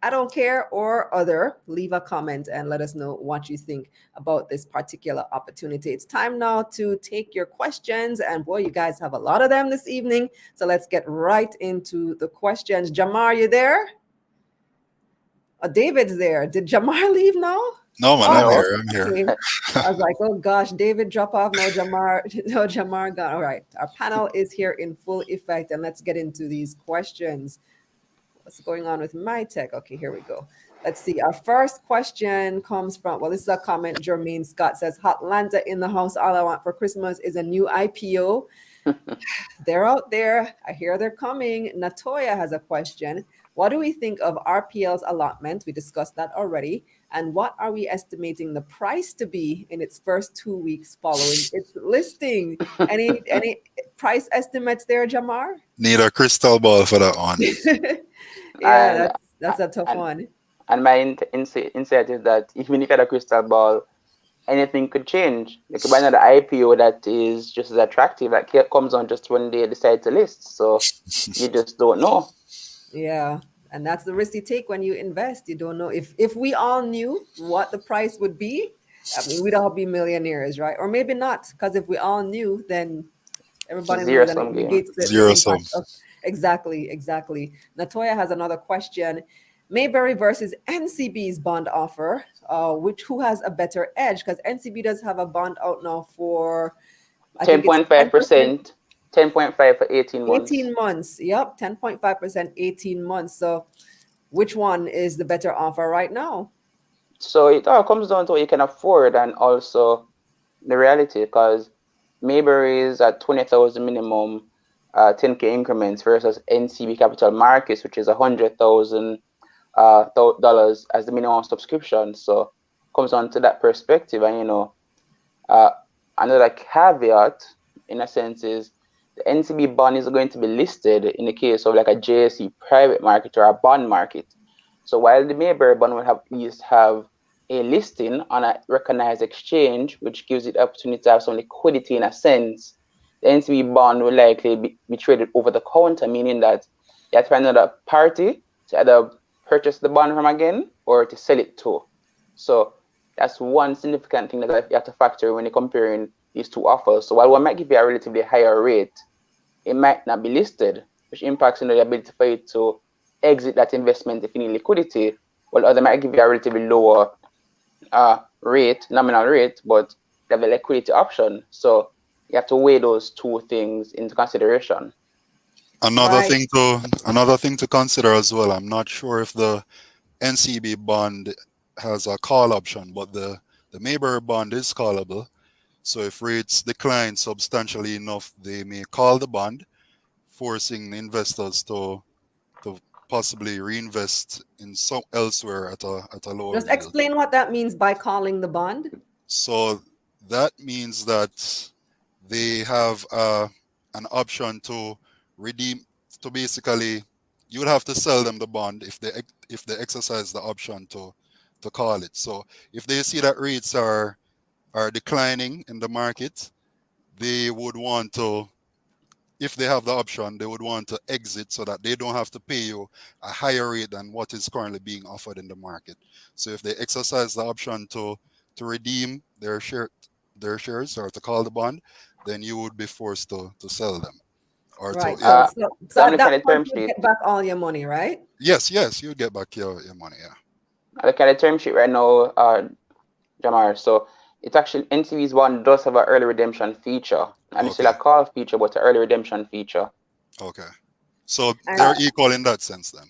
I don't care, or other. Leave a comment and let us know what you think about this particular opportunity. It's time now to take your questions, and boy, you guys have a lot of them this evening. So let's get right into the questions. Jamar, you there? Oh, David's there. Did Jamar leave now? No, man, I'm here. Okay. I was like, oh gosh, David drop off. No, Jamar gone. All right. Our panel is here in full effect, and let's get into these questions. What's going on with my tech? Okay, here we go. Let's see. Our first question comes from, well, this is a comment. Jermaine Scott says, Hotlanta in the house. All I want for Christmas is a new IPO. They're out there. I hear they're coming. Natoya has a question. What do we think of RPL's allotment? We discussed that already. And what are we estimating the price to be in its first 2 weeks following its listing? Any price estimates there, Jamar? Need a crystal ball for that one. Yeah, that's a tough one. And my insight is that if you look at a crystal ball, anything could change. You could buy another IPO that is just as attractive, that comes on just when they decide to list. So you just don't know. Yeah, and that's the risk you take when you invest. You don't know if we all knew what the price would be. I mean, we'd all be millionaires, right? Or maybe not, because if we all knew, then everybody knows that it negates the impact of. Exactly. Natoya has another question. Mayberry versus NCB's bond offer, who has a better edge? Because NCB does have a bond out now for I think it's 10.5%, 10.5 for 18 months. 18 months. Yep, 10.5%, 18 months. So which one is the better offer right now? So it all comes down to what you can afford and also the reality, because Mayberry is at 20,000 minimum, 10K increments versus NCB Capital Markets, which is $100,000 as the minimum subscription. So comes on to that perspective. And another caveat in a sense is the NCB bond is going to be listed in the case of like a JSE private market or a bond market. So while the Mayberry bond will at least have a listing on a recognized exchange, which gives it the opportunity to have some liquidity in a sense, the NCB bond will likely be traded over the counter, meaning that you have to find another party to either purchase the bond from again or to sell it to. So that's one significant thing that you have to factor when you're comparing these two offers. So while one might give you a relatively higher rate, it might not be listed, which impacts the ability for you to exit that investment if you need liquidity, while other might give you a relatively lower nominal rate, but they have a liquidity option. So you have to weigh those two things into consideration. Another thing to consider as well. I'm not sure if the NCB bond has a call option, but the Mayberry bond is callable. So if rates decline substantially enough, they may call the bond, forcing investors to possibly reinvest in some elsewhere at a lower Just yield. explain what that means by calling the bond. So that means that they have an option to redeem. To basically, you would have to sell them the bond if they exercise the option to call it. So if they see that rates are declining in the market, they would want to, if they have the option, they would want to exit so that they don't have to pay you a higher rate than what is currently being offered in the market. So if they exercise the option to redeem their shares or to call the bond, then you would be forced to sell them. Or Right. to, So at that point, you get back all your money, right? Yes, you get back your money, yeah. I look at the term sheet right now, Jamar. So it's actually NCB's one does have an early redemption feature, and it's still a call feature, but an early redemption feature. Okay, so they're equal in that sense then.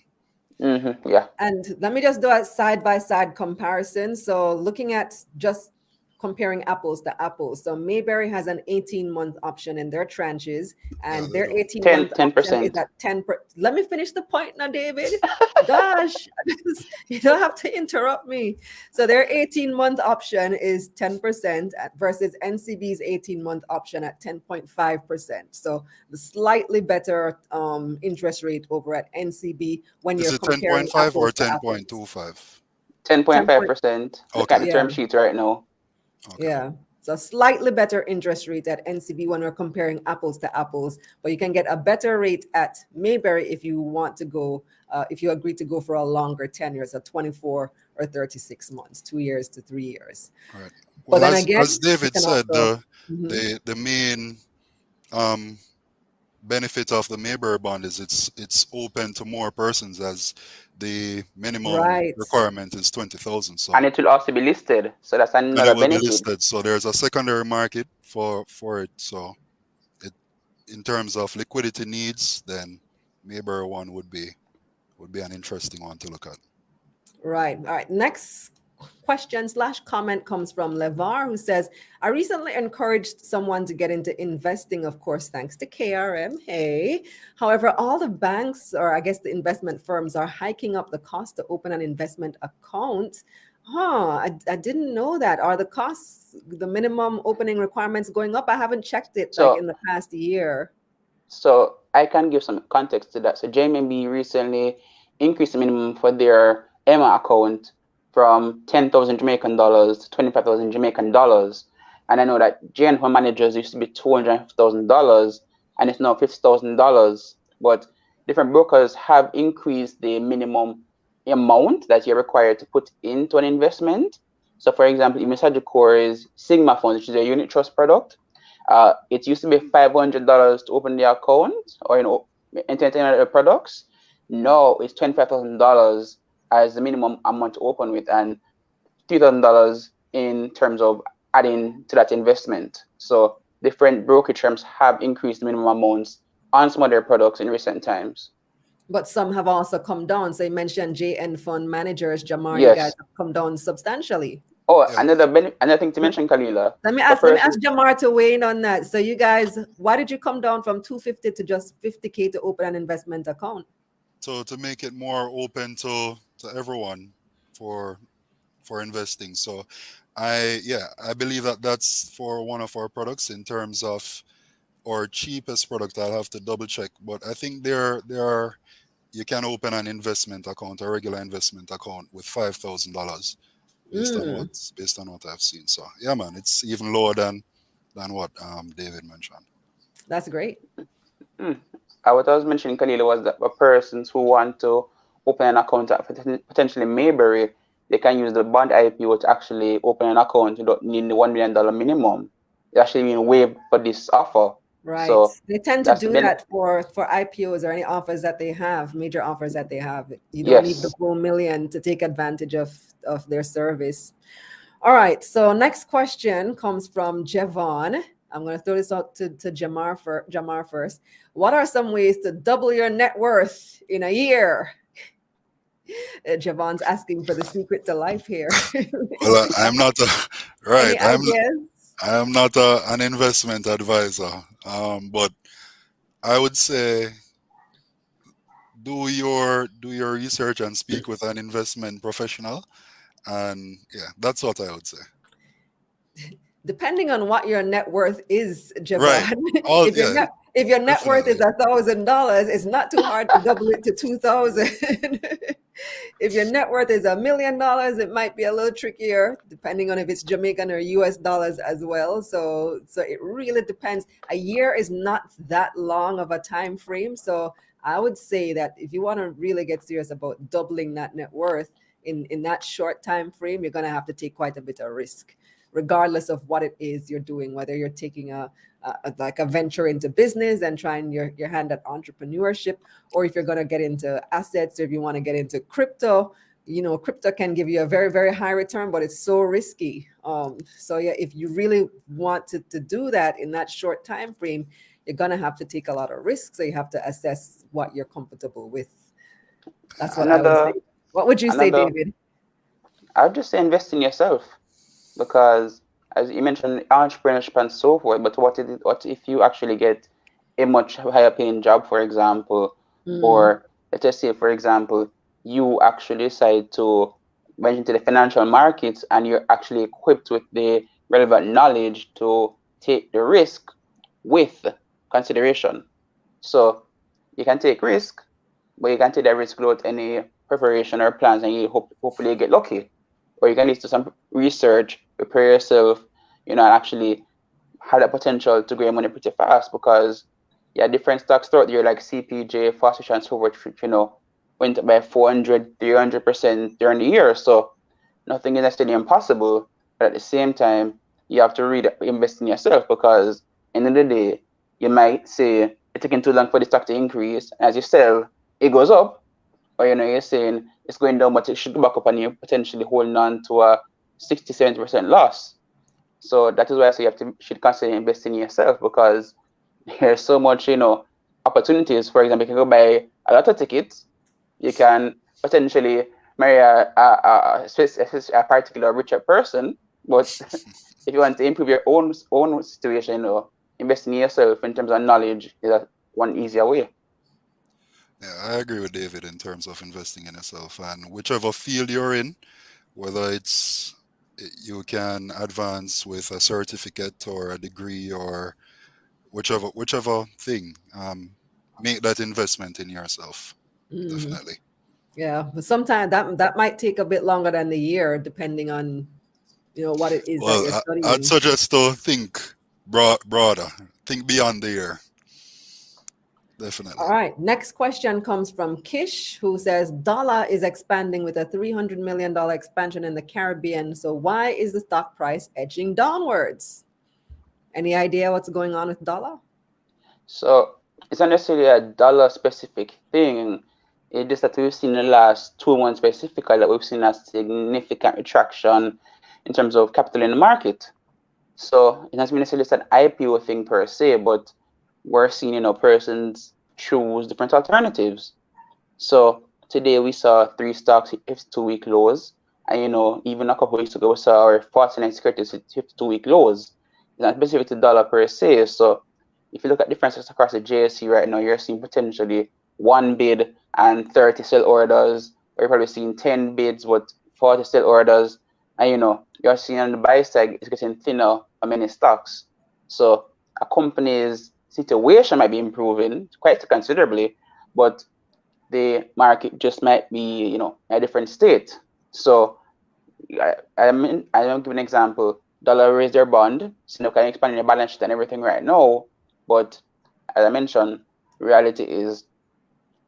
Mm-hmm, yeah. And let me just do a side-by-side comparison. So looking at just comparing apples to apples. So Mayberry has an 18-month option in their tranches, and their 18-month option is at 10%. Let me finish the point now, David. Gosh, you don't have to interrupt me. So their 18-month option is 10% versus NCB's 18-month option at 10.5%. So the slightly better interest rate over at NCB when you're comparing 10.5 or 10.25? 10.5%. Look at the term sheet right now. Okay. Yeah. So slightly better interest rate at NCB when we're comparing apples to apples, but you can get a better rate at Mayberry if you want to go, if you agree to go for a longer tenure, so 24 or 36 months, 2 years to 3 years. Right. Well, but then again, as David said, the main benefit of the Mayberry bond is it's open to more persons, as the minimum requirement is 20,000. So and it will also be listed. So that's another benefit. Be listed. So there's a secondary market for it. So in terms of liquidity needs, then Mayberry one would be an interesting one to look at. Right. All right. Next question/comment comes from Levar, who says, I recently encouraged someone to get into investing, of course, thanks to KRM. Hey, however, all the banks, or I guess the investment firms, are hiking up the cost to open an investment account. I didn't know that. Are the costs, the minimum opening requirements going up? I haven't checked it like in the past year. So I can give some context to that. So JMB recently increased the minimum for their Emma account from 10,000 Jamaican dollars to 25,000 Jamaican dollars. And I know that JN managers used to be $250,000 and it's now $50,000. But different brokers have increased the minimum amount that you're required to put into an investment. So for example, in Sagicor's Sigma Fund, which is a unit trust product, it used to be $500 to open the account or enter other products. Now it's $25,000 as the minimum amount to open with, and $3,000 in terms of adding to that investment. So different brokerage firms have increased minimum amounts on some of their products in recent times. But some have also come down. So you mentioned JN fund managers, Jamar, you guys Yes. have come down substantially. Oh, Yeah. another thing to mention, Kalila. Let me ask Jamar to weigh in on that. So you guys, why did you come down from 250 to just 50K to open an investment account? So to make it more open to everyone for investing. So I believe that that's for one of our products in terms of our cheapest product. I'll have to double check, but I think there are you can open an investment account, a regular investment account with $5,000 based on what I've seen. So yeah, man, it's even lower than what David mentioned. That's great. What I was mentioning, Kalila, was that for persons who want to open an account at potentially Mayberry, they can use the bond IPO to actually open an account. You don't need the $1 million minimum. It's actually being waived for this offer. Right. So they tend to do that for IPOs or any offers that they have, major offers that they have. You don't need the full million to take advantage of their service. All right. So next question comes from Javon. I'm going to throw this out to Jamar first. What are some ways to double your net worth in a year? Javon's asking for the secret to life here. Well, I'm not right. Any ideas? I'm not an investment advisor, but I would say do your research and speak with an investment professional, and yeah, that's what I would say. Depending on what your net worth is, Javon. Right. If your net worth is $1,000, it's not too hard to double it to 2,000. If your net worth is $1 million, it might be a little trickier, depending on if it's Jamaican or US dollars as well. So it really depends. A year is not that long of a time frame. So I would say that if you want to really get serious about doubling that net worth in that short time frame, you're going to have to take quite a bit of risk, regardless of what it is you're doing, whether you're taking a venture into business and trying your hand at entrepreneurship, or if you're going to get into assets, or if you want to get into crypto. Crypto can give you a very, very high return, but it's so risky. So yeah, if you really want to do that in that short time frame, you're going to have to take a lot of risks. So you have to assess what you're comfortable with. That's what I would say. What would you say, David? I'd just say invest in yourself, because as you mentioned, entrepreneurship and so forth, but what if you actually get a much higher paying job, for example, or let's just say, for example, you actually decide to venture into the financial markets and you're actually equipped with the relevant knowledge to take the risk with consideration. So you can take risk, but you can take that risk without any preparation or plans, and you hopefully get lucky. Or you can do some research, prepare yourself, and actually have the potential to grow money pretty fast, because different stocks throughout the year like CPJ, Fast and so forth, went up by 400, 300% during the year. So nothing is necessarily impossible, but at the same time, you have to really invest in yourself, because at the end of the day, you might say it's taking too long for the stock to increase. As you sell, it goes up, or you're saying it's going down, but it should go back up, and you're potentially holding on to a 60-70% loss. So that is why I say should consider investing in yourself, because there's so much, opportunities. For example, you can go buy a lot of tickets. You can potentially marry a particular richer person, but if you want to improve your own situation, investing in yourself in terms of knowledge is one easier way. Yeah, I agree with David in terms of investing in yourself, and whichever field you're in, whether it's you can advance with a certificate or a degree or whichever thing, make that investment in yourself. Definitely. Yeah, but sometimes that might take a bit longer than the year, depending on what it is that you're studying. I'd suggest to think broader, think beyond the year. Definitely. All right. Next question comes from Kish, who says dollar is expanding with a $300 million expansion in the Caribbean. So why is the stock price edging downwards? Any idea what's going on with dollar? So it's not necessarily a dollar specific thing. It's just that we've seen in the last 2 months specifically that we've seen a significant retraction in terms of capital in the market. So it doesn't mean necessarily it's an IPO thing per se, but we're seeing, persons choose different alternatives. So today we saw 3 stocks hit 52-week lows. And, even a couple of weeks ago, we saw our 49 securities hit 52-week lows. It's not specific to dollar per se. So if you look at differences across the JSE right now, you're seeing potentially 1 bid and 30 sell orders, or you're probably seeing 10 bids with 40 sell orders. And, you're seeing on the buy side, it's getting thinner for many stocks. So a company's situation might be improving quite considerably, but the market just might be, a different state. So I'm giving an example. Dollar raised their bond, so they can expand their balance sheet and everything right now. But as I mentioned, reality is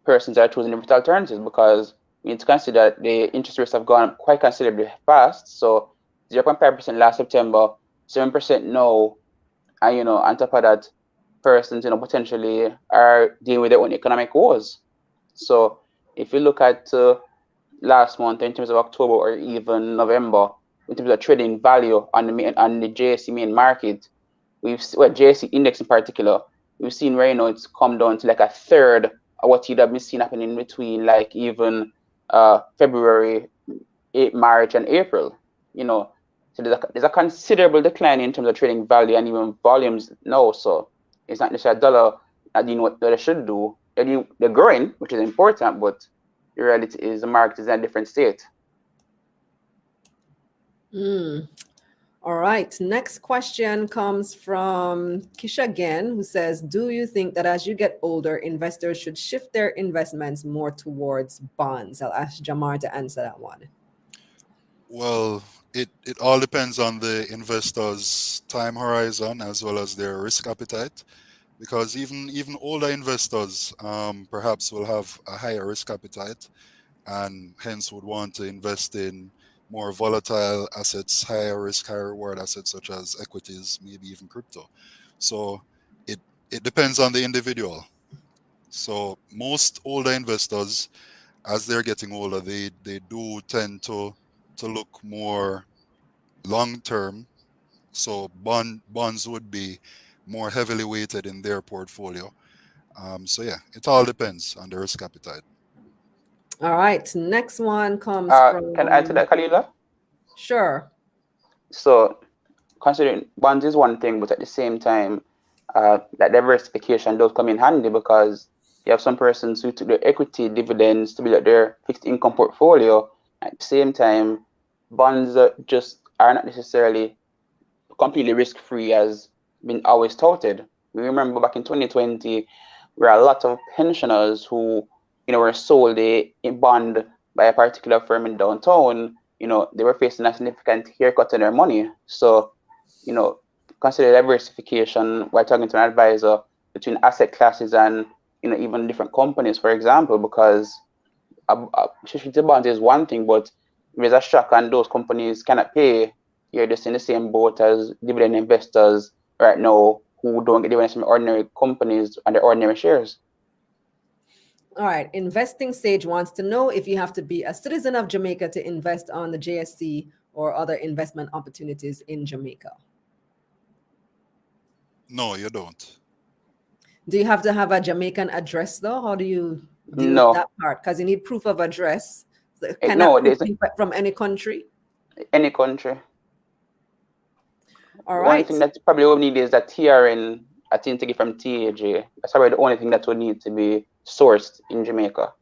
persons are choosing different alternatives because we need to consider that the interest rates have gone up quite considerably fast. So 0.5% last September, 7% now, and on top of that, persons potentially are dealing with their own economic woes. So if you look at last month in terms of October or even November, in terms of trading value on the JSE main market, JSE index in particular, we've seen right now it's come down to like a third of what you'd have been seeing happening between like even February, March, and April. So there's a considerable decline in terms of trading value and even volumes now. So it's not necessarily a dollar not doing what they should do. They're growing, which is important, but the reality is the market is in a different state. All right. Next question comes from Kisha again, who says, do you think that as you get older, investors should shift their investments more towards bonds? I'll ask Jamar to answer that one. Well, it all depends on the investor's time horizon as well as their risk appetite, because even older investors perhaps will have a higher risk appetite and hence would want to invest in more volatile assets, higher risk, higher reward assets such as equities, maybe even crypto. So it depends on the individual. So most older investors, as they're getting older, they do tend to look more long term. So bonds would be more heavily weighted in their portfolio. So yeah, it all depends on the risk appetite. All right. Next one comes from. Can I answer that, Kalila? Sure. So considering bonds is one thing, but at the same time, that diversification does come in handy because you have some persons who took their equity dividends to build up their fixed income portfolio. At the same time, bonds are not necessarily completely risk-free as been always touted. We remember back in 2020, where a lot of pensioners who were sold a bond by a particular firm in downtown, they were facing a significant haircut on their money. So, consider diversification while talking to an advisor between asset classes and even different companies, for example, because the bond is one thing, but if there's a shock and those companies cannot pay, you're just in the same boat as dividend investors right now who don't get dividends from ordinary companies and their ordinary shares. All right. Investing Sage wants to know if you have to be a citizen of Jamaica to invest on the JSE or other investment opportunities in Jamaica. No, you don't. Do you have to have a Jamaican address though? How do you deal No. with that part? Because you need proof of address. So can No, that there's proof be from any country? any country. All The right. only thing that probably will need is a TRN, I think, to get from TAJ. That's probably the only thing that would need to be sourced in Jamaica.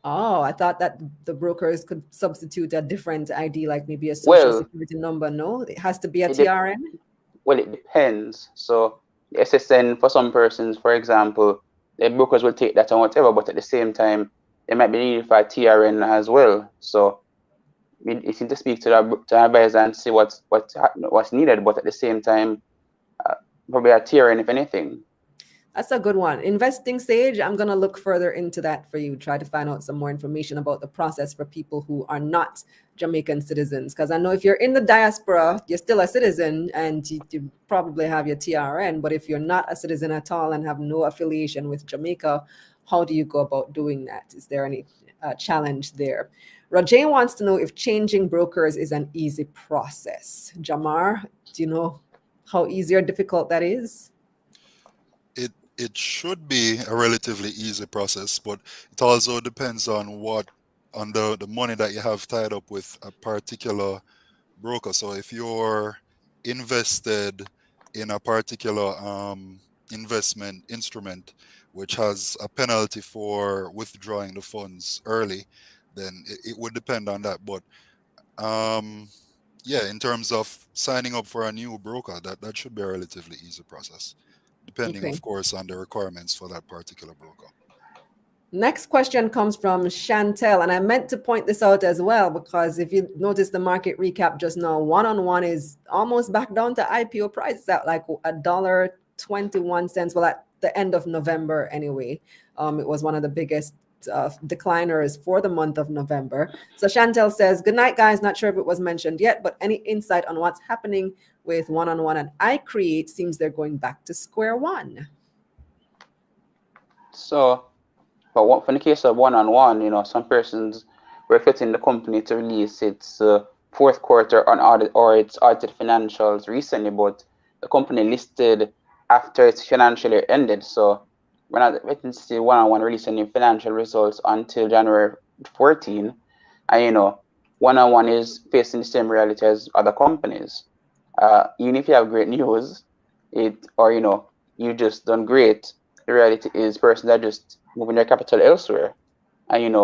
Oh, I thought that the brokers could substitute a different ID, like maybe a social security number. No, it has to be a TRN. Well, it depends. So the SSN for some persons, for example, the brokers will take that and whatever, but at the same time, they might be needed for a TRN as well. So we need to speak to the advisor and see what's needed, but at the same time, probably a TRN if anything. That's a good one. Investing Sage, I'm going to look further into that for you. Try to find out some more information about the process for people who are not Jamaican citizens. Because I know if you're in the diaspora, you're still a citizen and you probably have your TRN. But if you're not a citizen at all and have no affiliation with Jamaica, how do you go about doing that? Is there any challenge there? Rajay wants to know if changing brokers is an easy process. Jamar, do you know how easy or difficult that is? It should be a relatively easy process, but it also depends on the money that you have tied up with a particular broker. So if you're invested in a particular investment instrument which has a penalty for withdrawing the funds early, then it would depend on that. But yeah, in terms of signing up for a new broker, that should be a relatively easy process, depending, Okay. of course, on the requirements for that particular broker. Next question comes from Chantel, and I meant to point this out as well because if you notice the market recap just now, one-on-one is almost back down to IPO prices at like $1.21. Well, at the end of November anyway, it was one of the biggest decliners for the month of November. So Chantel says, "Good night, guys. Not sure if it was mentioned yet, but any insight on what's happening with one-on-one and iCreate? Seems they're going back to square one." So, but for the case of one-on-one, some persons were expecting the company to release its fourth quarter on audit or its audited financials recently, but the company listed after its financial year ended. So we're not waiting to see one-on-one release any financial results until January 14. And one-on-one is facing the same reality as other companies. Even if you have great news, you just done great, the reality is persons are just moving their capital elsewhere. And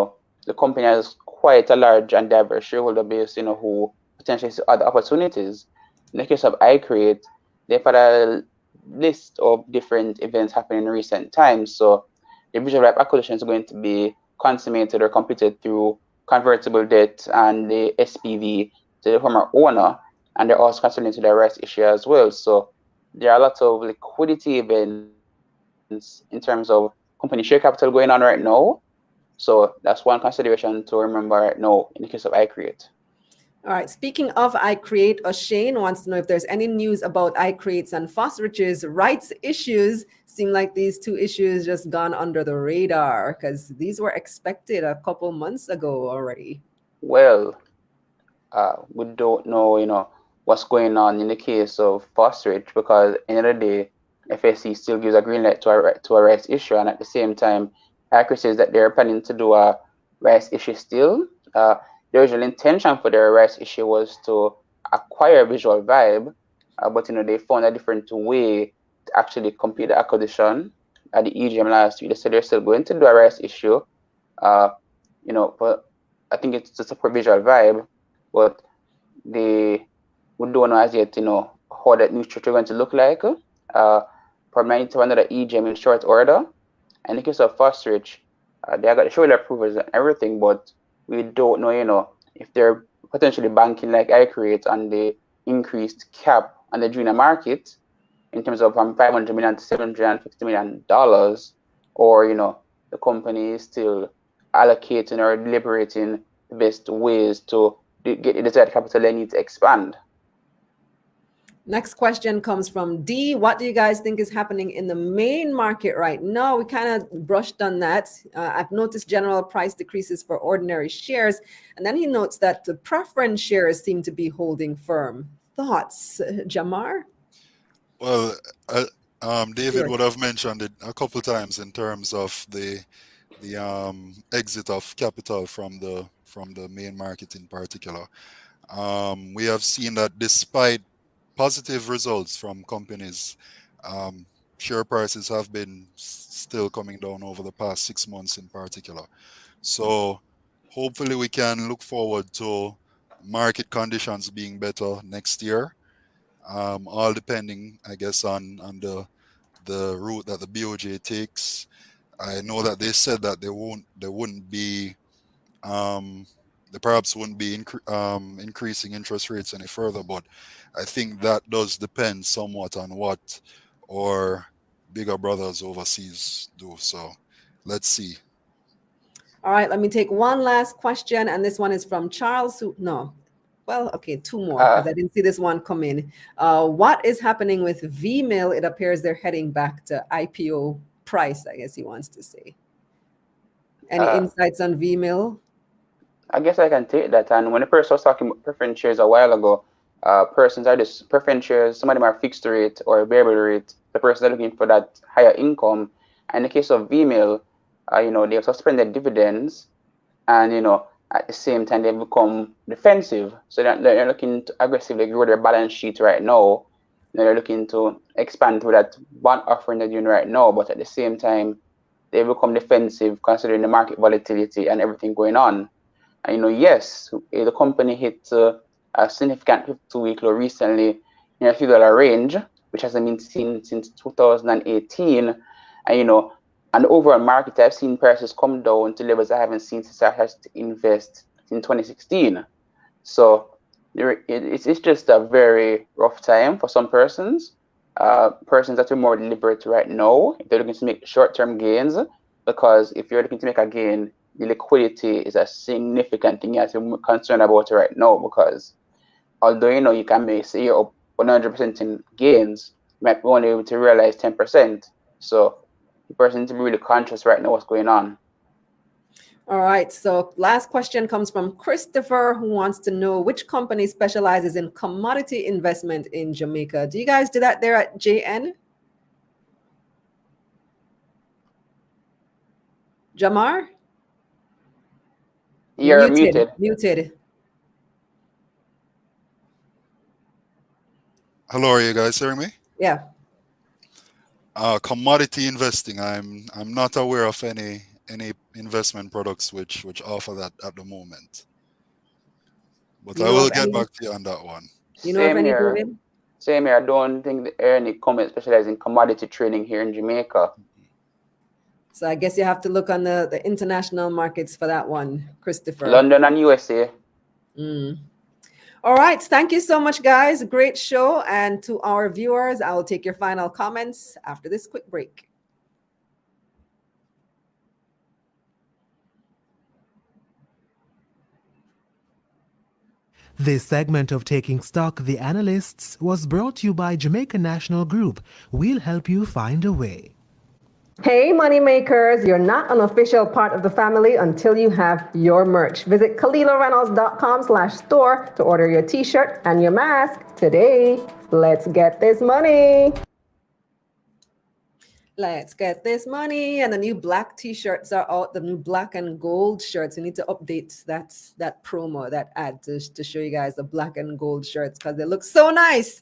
the company has quite a large and diverse shareholder base, who potentially see other opportunities. In the case of iCreate, they've had a list of different events happening in recent times. So the visual wrap acquisition is going to be consummated or completed through convertible debt and the SPV to the former owner, and they're also considering to the rights issue as well. So there are a lot of liquidity events in terms of company share capital going on right now. So that's one consideration to remember right now in the case of iCreate. All right. Speaking of iCreate, O'Shane wants to know if there's any news about iCreate's and Fosrich's rights issues. Seem like these two issues just gone under the radar because these were expected a couple months ago already. Well, we don't know, what's going on in the case of Fosrich because at the end of the day, FSC still gives a green light to a rights issue, and at the same time, iCreate says that they're planning to do a rights issue still. The original intention for their rights issue was to acquire Visual Vibe, but they found a different way to actually complete the acquisition at the EGM last week. They said they're still going to do a rights issue, but I think it's to support Visual Vibe, but we don't know as yet, how that new structure is going to look like. Probably need to another EGM in short order. And in the case of Fosrich, they got the shoulder approvals and everything, but we don't know, if they're potentially banking like iCreate on the increased cap on the junior market in terms of from $500 million to $750 million, or the company is still allocating or deliberating the best ways to get the desired capital they need to expand. Next question comes from D. What do you guys think is happening in the main market right now? We kind of brushed on that. I've noticed general price decreases for ordinary shares. And then he notes that the preference shares seem to be holding firm. Thoughts, Jamar? Well, David Sure. would have mentioned it a couple times in terms of the exit of capital from the main market in particular. We have seen that despite positive results from companies, share prices have been still coming down over the past 6 months in particular. So hopefully we can look forward to market conditions being better next year, all depending, I guess, on the route that the BOJ takes. I know that they said that they perhaps wouldn't be increasing interest rates any further, but I think that does depend somewhat on what our bigger brothers overseas do. So let's see. All right, let me take one last question. And this one is from Charles. Two more because I didn't see this one come in. What is happening with V-Mill? It appears they're heading back to IPO price, I guess he wants to say. Any insights on V-Mill? I guess I can take that. And when the person was talking about preference shares a while ago, persons are just preference shares. Some of them are fixed rate or variable rate. The persons are looking for that higher income. And in the case of VML, they have suspended dividends, and at the same time they've become defensive. So they're looking to aggressively grow their balance sheet right now. They're looking to expand through that bond offering they're doing right now, but at the same time they become defensive considering the market volatility and everything going on. And yes, the company hit a significant 52-week low recently in a $3 range, which hasn't been seen since 2018. And the overall market, I've seen prices come down to levels I haven't seen since I had to invest in 2016. So it's just a very rough time for some persons. Persons that are more deliberate right now, if they're looking to make short-term gains, because if you're looking to make a gain, the liquidity is a significant thing you have to be concerned about right now, because although you can say you're up 100% in gains, you might be only able to realize 10%. So the person needs to be really conscious right now what's going on. All right. So last question comes from Christopher, who wants to know which company specializes in commodity investment in Jamaica. Do you guys do that there at JN? Jamar? You're muted. Muted. Hello, are you guys hearing me? Yeah. Commodity investing. I'm not aware of any investment products which offer that at the moment. But I will get back to you on that one. You know of any, David? Same here. I don't think there are any companies specializing in commodity trading here in Jamaica. So I guess you have to look on the international markets for that one, Christopher. London and USA. All right. Thank you so much, guys. Great show. And to our viewers, I will take your final comments after this quick break. This segment of Taking Stock, The Analysts, was brought to you by Jamaica National Group. We'll help you find a way. Hey, moneymakers, you're not an official part of the family until you have your merch. Visit KalilaReynolds.com/store to order your t-shirt and your mask today. Let's get this money. Let's get this money. And the new black t-shirts are out, the new black and gold shirts. We need to update that promo, that ad to show you guys the black and gold shirts because they look so nice.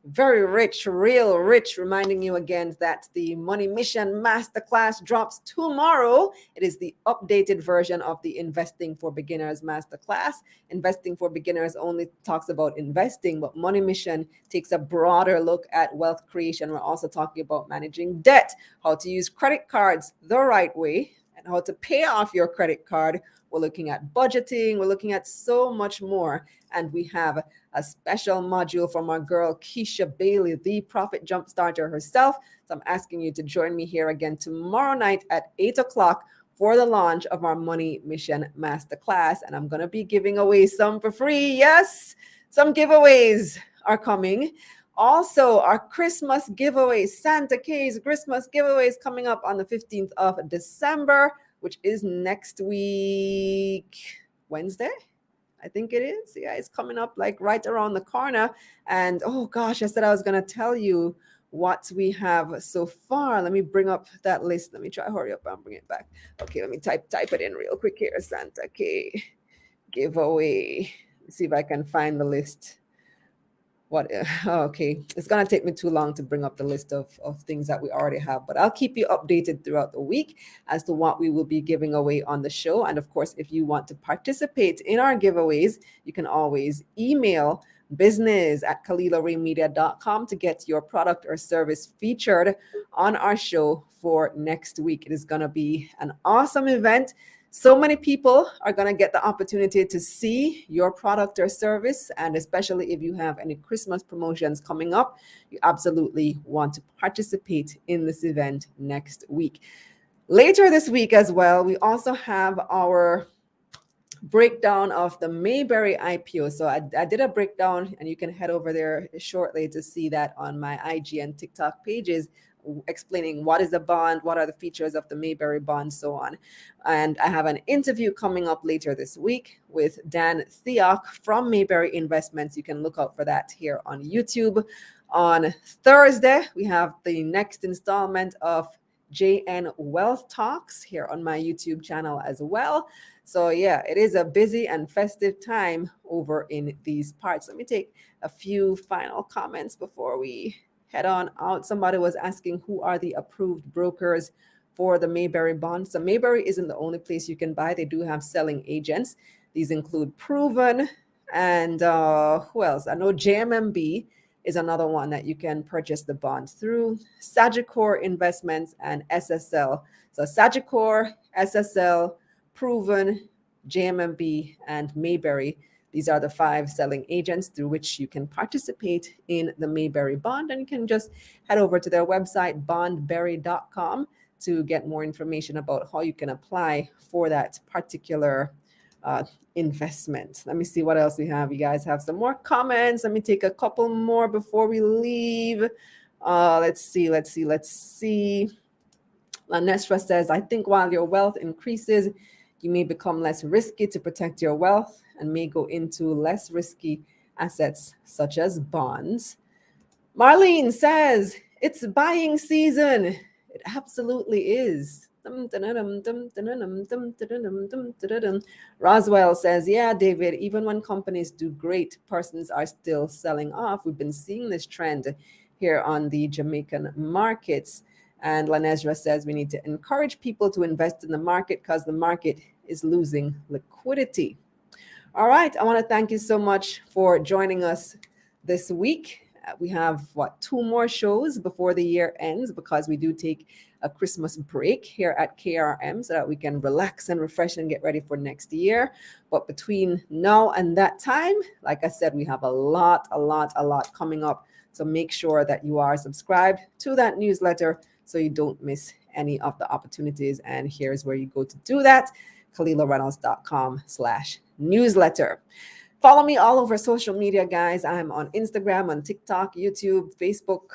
Very rich, real rich, reminding you again that the Money Mission Masterclass drops tomorrow. It is the updated version of the Investing for Beginners Masterclass. Investing for Beginners only talks about investing, but Money Mission takes a broader look at wealth creation. We're also talking about managing debt, how to use credit cards the right way, and how to pay off your credit card. We're looking at budgeting. We're looking at so much more. And we have a special module from our girl, Keisha Bailey, the Profit Jumpstarter herself. So I'm asking you to join me here again tomorrow night at 8 o'clock for the launch of our Money Mission Masterclass. And I'm going to be giving away some for free. Yes, some giveaways are coming. Also, our Christmas giveaway, Santa K's Christmas giveaway is coming up on the 15th of December, which is next week, Wednesday. I think it is. Yeah, it's coming up like right around the corner. And oh gosh, I said I was going to tell you what we have so far. Let me bring up that list. Let me try hurry up and bring it back. Okay, let me type it in real quick here. Santa K giveaway. Let's see if I can find the list. Okay, it's gonna take me too long to bring up the list of things that we already have, but I'll keep you updated throughout the week as to what we will be giving away on the show. And of course, if you want to participate in our giveaways, you can always email business@KalilaRayMedia.com to get your product or service featured on our show for next week. It is gonna be an awesome event. So many people are going to get the opportunity to see your product or service. And especially if you have any Christmas promotions coming up, you absolutely want to participate in this event next week. Later this week as well, we also have our breakdown of the Mayberry IPO. So I did a breakdown, and you can head over there shortly to see that on my IG and TikTok pages. explaining what is a bond, what are the features of the Mayberry bond, so on. And I have an interview coming up later this week with Dan Theok from Mayberry Investments. You can look out for that here on YouTube. On Thursday, we have the next installment of JN Wealth Talks here on my YouTube channel as well. So yeah, it is a busy and festive time over in these parts. Let me take a few final comments before we head on out. Somebody was asking who are the approved brokers for the Mayberry bond. So Mayberry isn't the only place you can buy. They do have selling agents. These include Proven and who else? I know JMMB is another one that you can purchase the bond through. Sagicor Investments and SSL. So Sagicor, SSL, Proven, JMMB, and Mayberry. These are the 5 selling agents through which you can participate in the Mayberry bond. And you can just head over to their website, bondberry.com, to get more information about how you can apply for that particular investment. Let me see what else we have. You guys have some more comments. Let me take a couple more before we leave. Let's see. Lanestra says, I think while your wealth increases, you may become less risky to protect your wealth and may go into less risky assets such as bonds. Marlene says, it's buying season. It absolutely is. Roswell says, yeah, David, even when companies do great, persons are still selling off. We've been seeing this trend here on the Jamaican markets. And Lanezra says we need to encourage people to invest in the market because the market is losing liquidity. All right. I want to thank you so much for joining us this week. We have, 2 more shows before the year ends because we do take a Christmas break here at KRM so that we can relax and refresh and get ready for next year. But between now and that time, like I said, we have a lot coming up. So make sure that you are subscribed to that newsletter so you don't miss any of the opportunities. And here's where you go to do that, KalilaReynolds.com/newsletter. Follow me all over social media, guys. I'm on Instagram, on TikTok, YouTube, Facebook,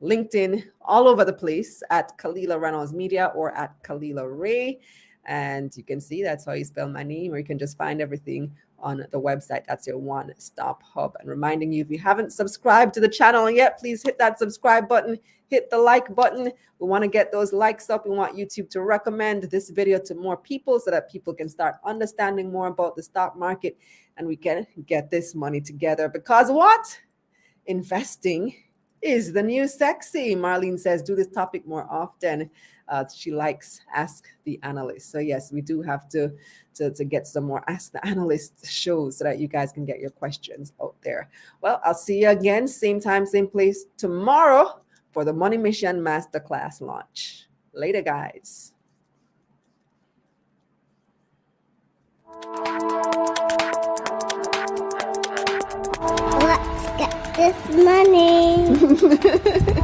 LinkedIn, all over the place at Kalila Reynolds Media or at Kalila Ray. And you can see that's how you spell my name, or you can just find everything on the website. That's your one-stop hub. And reminding you, if you haven't subscribed to the channel yet, please hit that subscribe button, hit the like button. We want to get those likes up. We want YouTube to recommend this video to more people so that people can start understanding more about the stock market and we can get this money together. Because what? Investing is the new sexy. Marlene says, do this topic more often. She likes Ask the Analysts. So yes, we do have to get some more Ask the Analysts shows so that you guys can get your questions out there. Well, I'll see you again, same time, same place tomorrow for the Money Mission Masterclass launch. Later, guys. Let's get this money.